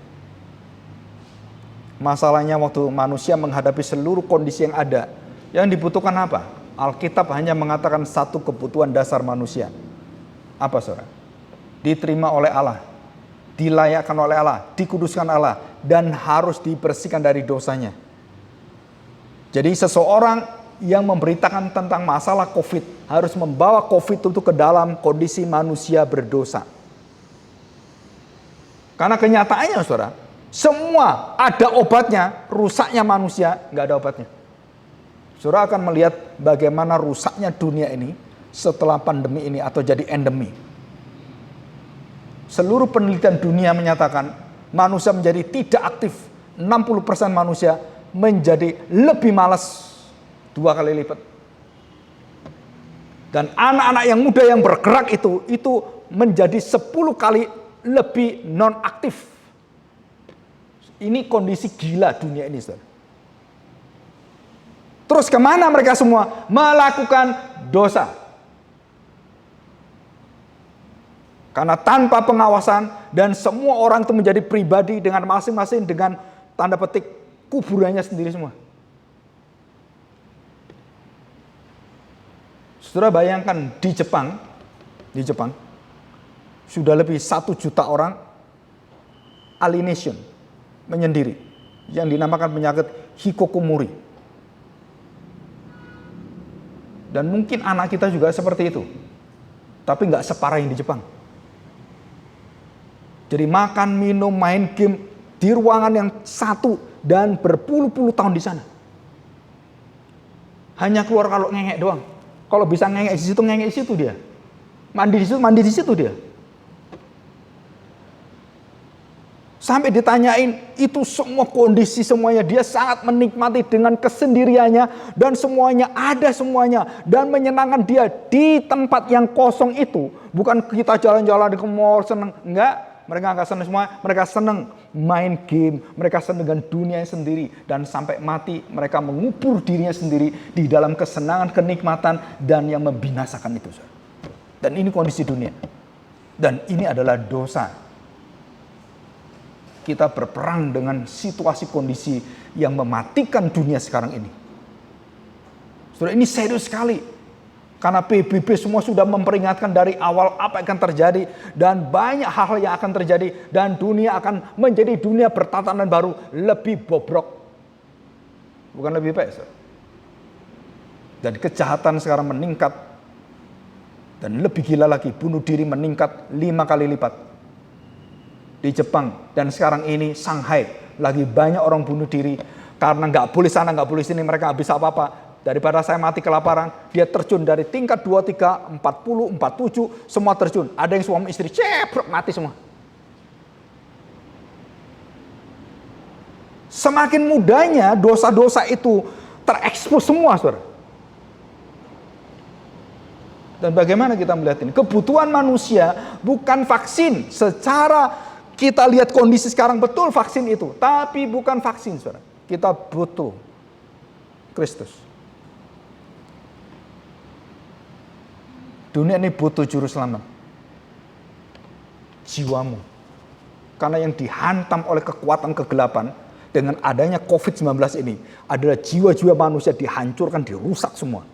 Masalahnya waktu manusia menghadapi seluruh kondisi yang ada, yang dibutuhkan apa? Alkitab hanya mengatakan satu kebutuhan dasar manusia. Apa, saudara? Diterima oleh Allah, dilayakkan oleh Allah, dikuduskan Allah, dan harus dibersihkan dari dosanya. Jadi seseorang yang memberitakan tentang masalah COVID harus membawa COVID itu ke dalam kondisi manusia berdosa. Karena kenyataannya saudara, semua ada obatnya, rusaknya manusia nggak ada obatnya. Saudara akan melihat bagaimana rusaknya dunia ini setelah pandemi ini atau jadi endemi. Seluruh penelitian dunia menyatakan manusia menjadi tidak aktif. 60% manusia menjadi lebih malas 2 kali lipat. Dan anak-anak yang muda yang bergerak itu menjadi 10 kali lebih non-aktif. Ini kondisi gila dunia ini, saudara. Terus kemana mereka semua? Melakukan dosa. Karena tanpa pengawasan dan semua orang itu menjadi pribadi dengan masing-masing dengan tanda petik kuburannya sendiri semua. Saudara bayangkan di Jepang sudah lebih 1 juta orang alienation, menyendiri, yang dinamakan penyakit hikikomori. Dan mungkin anak kita juga seperti itu, tapi nggak separah yang di Jepang. Jadi makan, minum, main game di ruangan yang satu dan berpuluh-puluh tahun di sana. Hanya keluar kalau ngengek doang. Kalau bisa ngengek di situ, ngengek di situ dia. Mandi di situ dia. Sampai ditanyain, itu semua kondisi semuanya. Dia sangat menikmati dengan kesendiriannya. Dan semuanya ada semuanya. Dan menyenangkan dia di tempat yang kosong itu. Bukan kita jalan-jalan di mall seneng. Enggak, mereka enggak seneng semua. Mereka seneng main game. Mereka seneng dengan dunia sendiri. Dan sampai mati mereka mengubur dirinya sendiri di dalam kesenangan, kenikmatan. Dan yang membinasakan itu. Dan ini kondisi dunia. Dan ini adalah dosa. Kita berperang dengan situasi kondisi yang mematikan dunia sekarang ini. Saudara, ini serius sekali. Karena PBB semua sudah memperingatkan dari awal apa yang akan terjadi. Dan banyak hal yang akan terjadi. Dan dunia akan menjadi dunia bertatanan baru. Lebih bobrok. Bukan lebih baik. Saudara. Dan kejahatan sekarang meningkat. Dan lebih gila lagi, bunuh diri meningkat 5 kali lipat. Di Jepang dan sekarang ini Shanghai lagi banyak orang bunuh diri karena nggak boleh sana, nggak boleh sini, mereka nggak bisa apa-apa. Daripada saya mati kelaparan, dia terjun dari tingkat 23, 40, 47, semua terjun. Ada yang suami istri, ceprok, mati semua. Semakin mudahnya dosa-dosa itu terekspos semua, saudara. Dan bagaimana kita melihat ini? Kebutuhan manusia bukan vaksin. Secara kita lihat kondisi sekarang betul vaksin itu. Tapi bukan vaksin, saudara. Kita butuh Kristus. Dunia ini butuh juru selamat. Jiwamu. Karena yang dihantam oleh kekuatan kegelapan dengan adanya COVID-19 ini adalah jiwa-jiwa manusia dihancurkan, dirusak semua.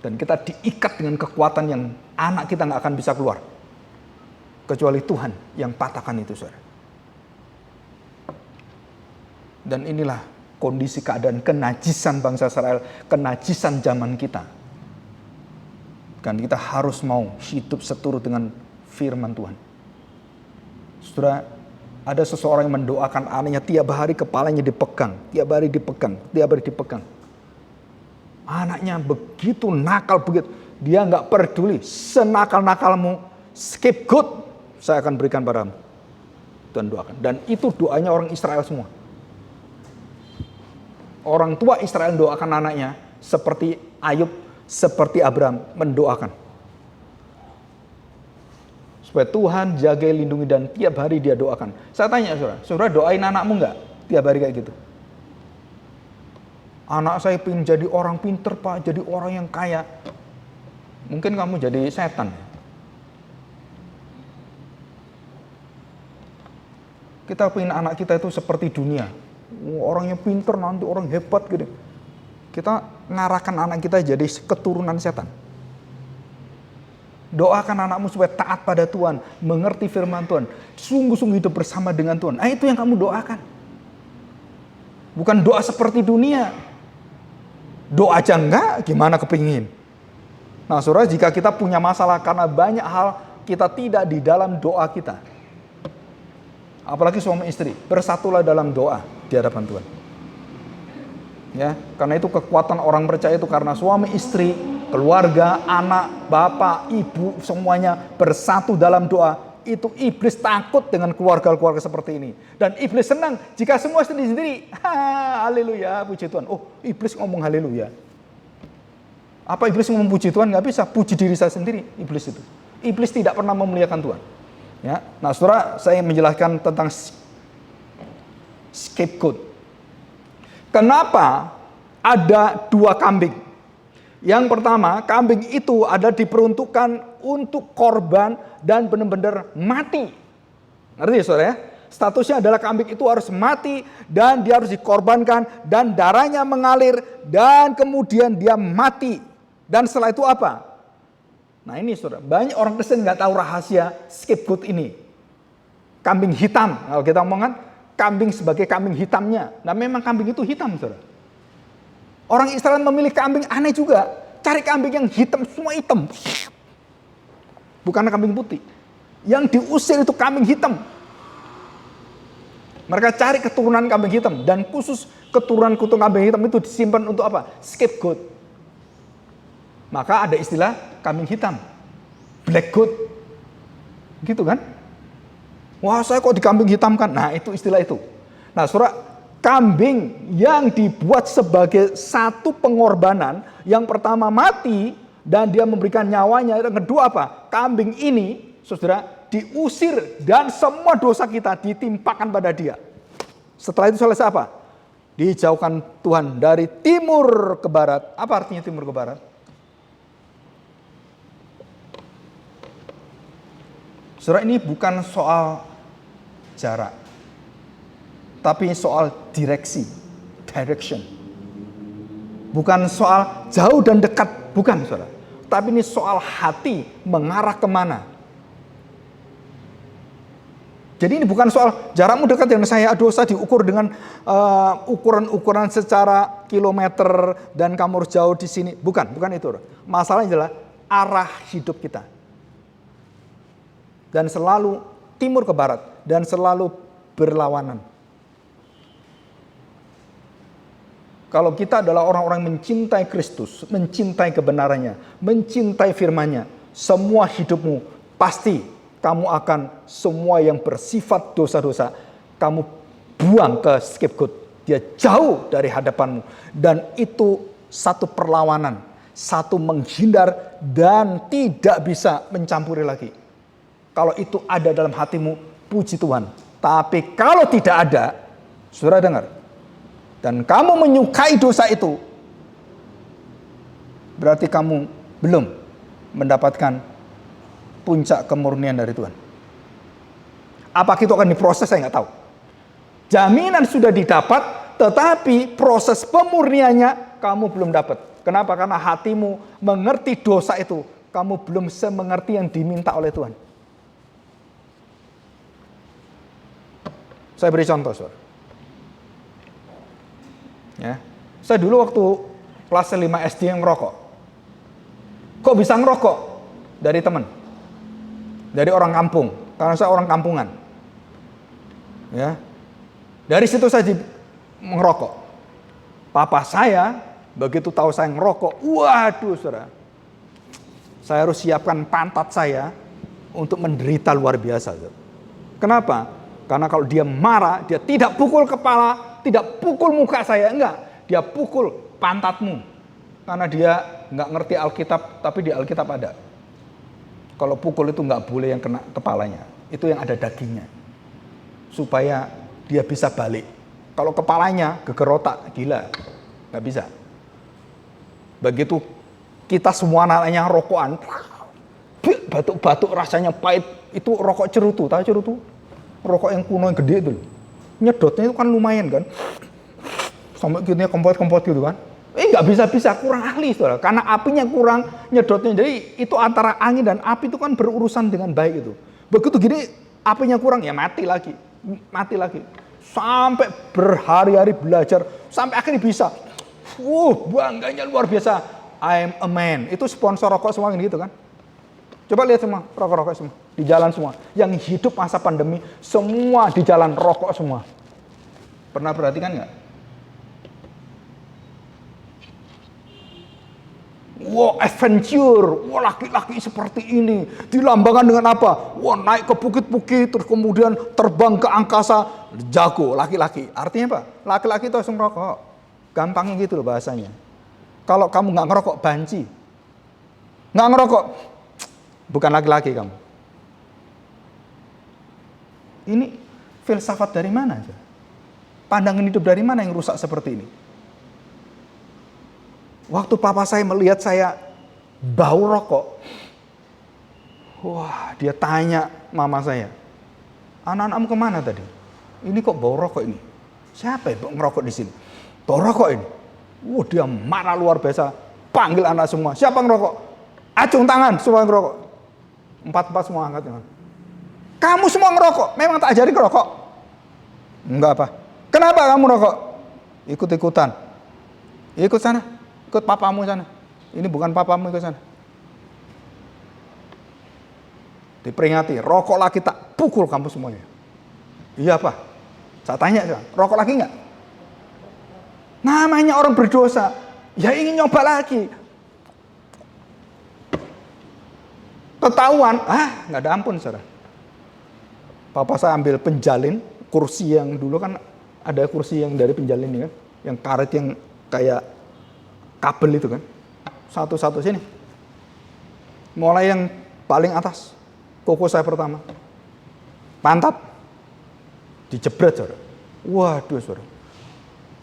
Dan kita diikat dengan kekuatan yang anak kita nggak akan bisa keluar. Kecuali Tuhan yang patahkan itu, saudara. Dan inilah kondisi keadaan kenajisan bangsa Israel, kenajisan zaman kita. Kan kita harus mau hidup seturut dengan firman Tuhan. Saudara, ada seseorang yang mendoakan anaknya tiap hari kepalanya dipegang, tiap hari dipegang, tiap hari dipegang. Anaknya begitu nakal, begitu dia nggak peduli, senakal-nakalmu, scapegoat saya akan berikan padamu. Tuhan doakan. Dan itu doanya orang Israel semua. Orang tua Israel mendoakan anaknya seperti Ayub, seperti Abraham mendoakan. Supaya Tuhan jaga, lindungi, dan tiap hari dia doakan. Saya tanya saudara, saudara doain anakmu nggak tiap hari kayak gitu? Anak saya pengen jadi orang pinter pak, jadi orang yang kaya. Mungkin kamu jadi setan. Kita pengen anak kita itu seperti dunia. Orangnya pinter, nanti orang hebat gitu. Kita ngarahkan anak kita jadi keturunan setan. Doakan anakmu supaya taat pada Tuhan, mengerti firman Tuhan, sungguh-sungguh hidup bersama dengan Tuhan. Itu yang kamu doakan. Bukan doa seperti dunia. Doa aja enggak, gimana kepingin? Nah saudara, jika kita punya masalah karena banyak hal kita tidak di dalam doa kita. Apalagi suami istri, bersatulah dalam doa di hadapan Tuhan. Ya, karena itu kekuatan orang percaya itu karena suami istri, keluarga, anak, bapak, ibu, semuanya bersatu dalam doa. Itu iblis takut dengan keluarga-keluarga seperti ini. Dan iblis senang jika semua sendiri-sendiri. Haleluya, puji Tuhan. Oh, iblis ngomong haleluya. Apa iblis ngomong puji Tuhan? Nggak bisa, puji diri saya sendiri, iblis itu. Iblis tidak pernah memuliakan Tuhan. Ya, nah saudara, saya menjelaskan tentang scapegoat. Kenapa ada dua kambing? Yang pertama, kambing itu ada diperuntukkan untuk korban dan benar-benar mati. Ngerti ya saudara ya? Statusnya adalah kambing itu harus mati dan dia harus dikorbankan dan darahnya mengalir dan kemudian dia mati. Dan setelah itu apa? Nah ini saudara, banyak orang Kristen nggak tahu rahasia scapegoat ini. Kambing hitam, kalau kita ngomongkan kambing sebagai kambing hitamnya. Nah memang kambing itu hitam saudara. Orang Israel memilih kambing aneh juga. Cari kambing yang hitam, semua hitam. Bukan kambing putih. Yang diusir itu kambing hitam. Mereka cari keturunan kambing hitam. Dan khusus keturunan kambing hitam itu disimpan untuk apa? Scapegoat. Maka ada istilah kambing hitam. Black goat. Gitu kan? Wah saya kok di kambing hitam kan? Nah itu istilah itu. Nah saudara, kambing yang dibuat sebagai satu pengorbanan, yang pertama mati dan dia memberikan nyawanya, yang kedua apa? Kambing ini, saudara, diusir dan semua dosa kita ditimpakan pada dia. Setelah itu selesai apa? Dijauhkan Tuhan dari timur ke barat. Apa artinya timur ke barat? Saudara, ini bukan soal jarak, tapi soal direksi, direction. Bukan soal jauh dan dekat, bukan saudara. Tapi ini soal hati mengarah kemana. Jadi ini bukan soal jarakmu dekat dengan saya, dosa diukur dengan ukuran-ukuran secara kilometer dan kamu harus jauh di sini. Bukan itu. Masalahnya adalah arah hidup kita. Dan selalu timur ke barat dan selalu berlawanan. Kalau kita adalah orang-orang mencintai Kristus, mencintai kebenarannya, mencintai firman-Nya, semua hidupmu pasti kamu akan semua yang bersifat dosa-dosa, kamu buang ke scapegoat. Dia jauh dari hadapanmu. Dan itu satu perlawanan, satu menghindar dan tidak bisa mencampuri lagi. Kalau itu ada dalam hatimu, puji Tuhan. Tapi kalau tidak ada, saudara dengar, dan kamu menyukai dosa itu, berarti kamu belum mendapatkan puncak kemurnian dari Tuhan. Apakah itu akan diproses, saya nggak tahu. Jaminan sudah didapat, tetapi proses pemurniannya kamu belum dapat. Kenapa? Karena hatimu mengerti dosa itu, kamu belum semengerti yang diminta oleh Tuhan. Saya beri contoh, saudara. Ya. Saya dulu waktu kelas 5 SD yang ngerokok. Kok bisa ngerokok? Dari teman. Dari orang kampung. Karena saya orang kampungan. Ya. Dari situ saya ngerokok. Papa saya begitu tahu saya ngerokok, waduh saudara. Saya harus siapkan pantat saya untuk menderita luar biasa. Saudara. Kenapa? Karena kalau dia marah, dia tidak pukul kepala, tidak pukul muka saya, enggak. Dia pukul pantatmu. Karena dia enggak ngerti Alkitab, tapi di Alkitab ada. Kalau pukul itu enggak boleh yang kena kepalanya. Itu yang ada dagingnya. Supaya dia bisa balik. Kalau kepalanya geger otak, gila. Enggak bisa. Begitu kita semua anaknya rokokan, batuk-batuk rasanya pahit. Itu rokok cerutu, tahu cerutu? Rokok yang kuno yang gede itu. Nyedotnya itu kan lumayan kan. Sampai gini kempot-kempot gitu kan. Nggak bisa, kurang ahli saudara. Karena apinya kurang, nyedotnya. Jadi itu antara angin dan api itu kan berurusan dengan baik itu. Begitu gini apinya kurang, ya mati lagi. Sampai berhari-hari belajar, sampai akhirnya bisa. Bangganya luar biasa. I'm a man. Itu sponsor rokok semua gitu kan. Coba lihat semua, rokok-rokok semua. Di jalan semua. Yang hidup masa pandemi, semua di jalan rokok semua. Pernah perhatikan nggak? Adventure. Laki-laki seperti ini. Dilambangkan dengan apa? Naik ke bukit-bukit, terus kemudian terbang ke angkasa. Jago, laki-laki. Artinya apa? Laki-laki itu harus merokok. Gampangnya gitu loh bahasanya. Kalau kamu nggak ngerokok, banci. Nggak ngerokok, bukan laki-laki kamu. Ini filsafat dari mana? Pandangan hidup dari mana yang rusak seperti ini? Waktu papa saya melihat saya bau rokok, dia tanya mama saya, anak-anakmu kemana tadi? Ini kok bau rokok ini? Siapa yang ngerokok di sini? Bau rokok ini. Dia marah luar biasa. Panggil anak semua. Siapa yang ngerokok? Acung tangan, semua yang ngerokok. 4 semua angkat tangan. Kamu semua ngerokok. Memang tak ajarin ngerokok? Enggak apa. Kenapa kamu ngerokok? Ikut-ikutan. Ikut sana. Ikut papamu sana. Ini bukan papamu, ikut sana. Diperingati. Rokok lagi tak pukul kamu semuanya. Iya apa? Saya tanya, rokok lagi enggak? Namanya orang berdosa, ya ingin nyoba lagi. Ketahuan, nggak ada ampun, saudara. Papa saya ambil penjalin, kursi yang dulu kan ada kursi yang dari penjalin ini kan, yang karet yang kayak kabel itu kan. Satu-satu sini. Mulai yang paling atas, kuku saya pertama. Pantat. Dijebret, saudara. Waduh, saudara.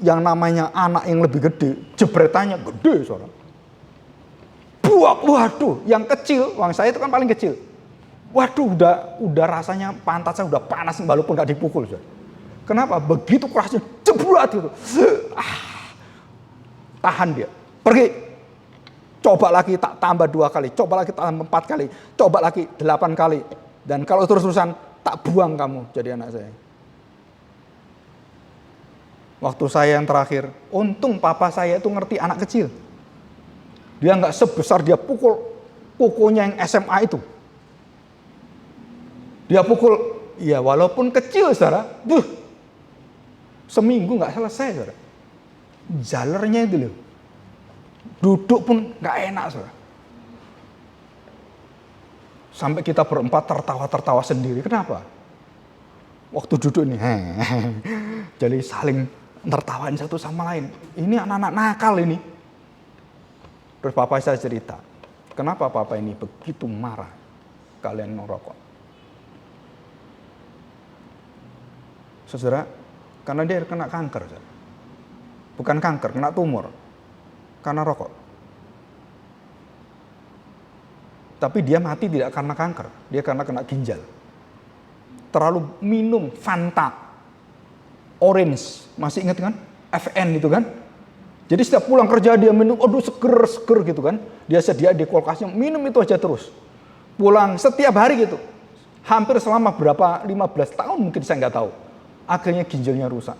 Yang namanya anak yang lebih gede, jebretannya gede, saudara. Waduh, yang kecil, saya itu kan paling kecil. Waduh, udah rasanya pantat saya udah panas walaupun gak dipukul, saudara. Kenapa? Begitu kerasnya, jebret gitu. Tahan dia, pergi. Coba lagi tak tambah 2 kali, coba lagi tambah 4 kali, coba lagi 8 kali. Dan kalau terus-terusan, tak buang kamu jadi anak saya. Waktu saya yang terakhir, untung papa saya itu ngerti anak kecil. Dia nggak sebesar dia pukul kukunya yang SMA itu. Dia pukul, ya walaupun kecil, saudara. Seminggu nggak selesai, saudara. Jalernya itu loh. Duduk pun nggak enak, saudara. Sampai kita berempat tertawa-tertawa sendiri. Kenapa? Waktu duduk ini, jadi saling tertawain satu sama lain. Ini anak-anak nakal ini. Terus papa saya cerita, kenapa papa ini begitu marah kalian ngerokok? Saudara, karena dia kena kanker. Bukan kanker, kena tumor. Karena rokok. Tapi dia mati tidak karena kanker, dia karena kena ginjal. Terlalu minum Fanta Orange, masih ingat kan? FN itu kan? Jadi setiap pulang kerja dia minum, seger gitu kan? Dia sedia di kulkasnya, minum itu aja terus. Pulang setiap hari gitu. Hampir selama berapa, 15 tahun mungkin saya nggak tahu. Akhirnya ginjalnya rusak.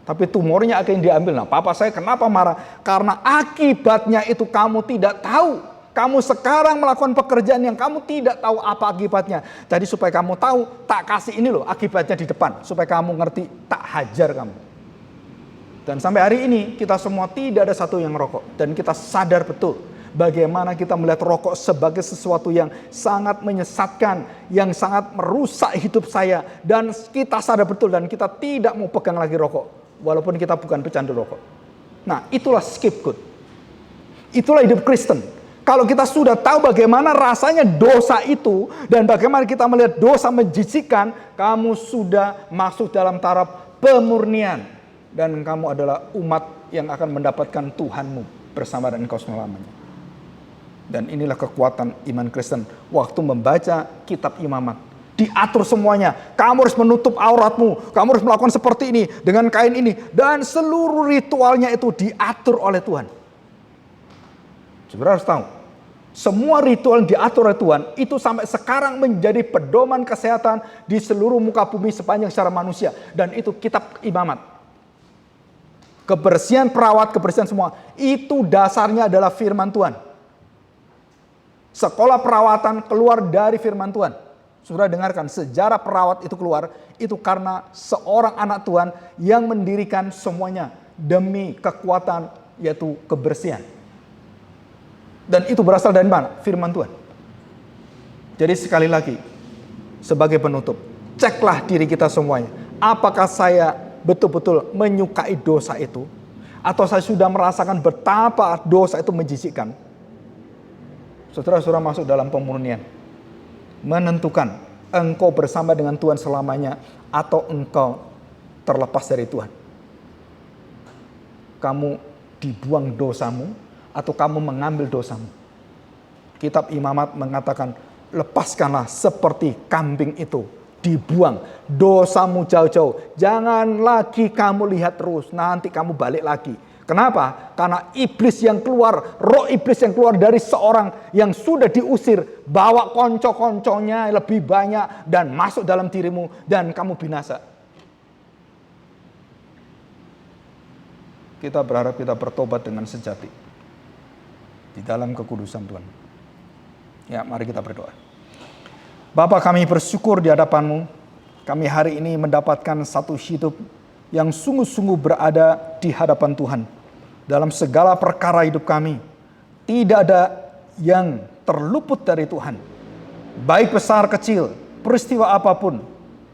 Tapi tumornya akhirnya diambil. Nah, papa saya kenapa marah? Karena akibatnya itu kamu tidak tahu. Kamu sekarang melakukan pekerjaan yang kamu tidak tahu apa akibatnya. Jadi supaya kamu tahu, tak kasih ini loh akibatnya di depan. Supaya kamu ngerti, tak hajar kamu. Dan sampai hari ini kita semua tidak ada satu yang rokok. Dan kita sadar betul bagaimana kita melihat rokok sebagai sesuatu yang sangat menyesatkan. Yang sangat merusak hidup saya. Dan kita sadar betul dan kita tidak mau pegang lagi rokok. Walaupun kita bukan pecandu rokok. Nah, itulah scapegoat. Itulah hidup Kristen. Kalau kita sudah tahu bagaimana rasanya dosa itu dan bagaimana kita melihat dosa menjijikkan, kamu sudah masuk dalam taraf pemurnian dan kamu adalah umat yang akan mendapatkan Tuhanmu bersama dengan engkau selamanya. Dan inilah kekuatan iman Kristen. Waktu membaca kitab Imamat, diatur semuanya. Kamu harus menutup auratmu, kamu harus melakukan seperti ini dengan kain ini, dan seluruh ritualnya itu diatur oleh Tuhan. Saudara harus tahu, semua ritual yang diatur oleh Tuhan itu sampai sekarang menjadi pedoman kesehatan di seluruh muka bumi sepanjang sejarah manusia. Dan itu kitab Imamat. kebersihan perawat, kebersihan semua, itu dasarnya adalah firman Tuhan. Sekolah perawatan keluar dari firman Tuhan. Saudara dengarkan, sejarah perawat itu keluar, itu karena seorang anak Tuhan yang mendirikan semuanya demi kekuatan, yaitu kebersihan. Dan itu berasal dari mana? Firman Tuhan. Jadi sekali lagi, sebagai penutup, ceklah diri kita semuanya. Apakah saya betul-betul menyukai dosa itu? Atau saya sudah merasakan betapa dosa itu menjijikkan? Saudara-saudara masuk dalam pemurnian. Menentukan engkau bersama dengan Tuhan selamanya atau engkau terlepas dari Tuhan. Kamu dibuang dosamu atau kamu mengambil dosamu. Kitab Imamat mengatakan, lepaskanlah seperti kambing itu. Dibuang dosamu jauh-jauh. Jangan lagi kamu lihat terus. Nanti kamu balik lagi. Kenapa? Karena iblis yang keluar, roh iblis yang keluar dari seorang yang sudah diusir, bawa konco-konconya lebih banyak dan masuk dalam dirimu dan kamu binasa. Kita berharap kita bertobat dengan sejati di dalam kekudusan Tuhan. Ya, mari kita berdoa. Bapa, kami bersyukur di hadapan-Mu. Kami hari ini mendapatkan satu hidup yang sungguh-sungguh berada di hadapan Tuhan. Dalam segala perkara hidup kami, tidak ada yang terluput dari Tuhan. Baik besar kecil, peristiwa apapun,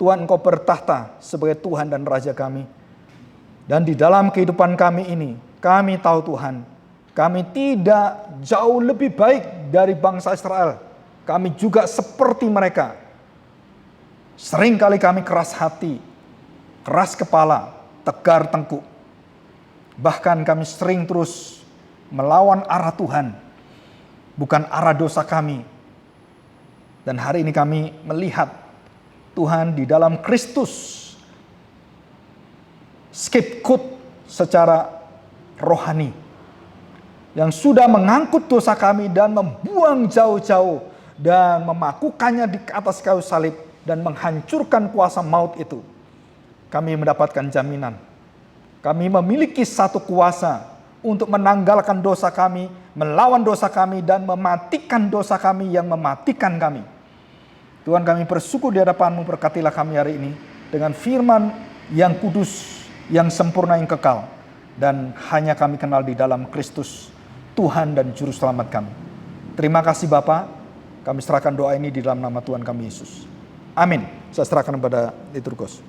Tuhan Engkau bertahta sebagai Tuhan dan Raja kami. Dan di dalam kehidupan kami ini, kami tahu Tuhan, kami tidak jauh lebih baik dari bangsa Israel. Kami juga seperti mereka. Seringkali kami keras hati, keras kepala, tegar tengkuk. Bahkan kami sering terus melawan arah Tuhan, bukan arah dosa kami. Dan hari ini kami melihat Tuhan di dalam Kristus, scapegoat secara rohani, yang sudah mengangkut dosa kami dan membuang jauh-jauh dan memakukannya di atas kayu salib dan menghancurkan kuasa maut itu. Kami mendapatkan jaminan. Kami memiliki satu kuasa untuk menanggalkan dosa kami, melawan dosa kami, dan mematikan dosa kami yang mematikan kami. Tuhan, kami bersyukur di hadapan-Mu, berkatilah kami hari ini dengan firman yang kudus, yang sempurna, yang kekal. Dan hanya kami kenal di dalam Kristus, Tuhan dan Juru Selamat kami. Terima kasih Bapa, kami serahkan doa ini di dalam nama Tuhan kami Yesus. Amin. Saya serahkan kepada liturgos.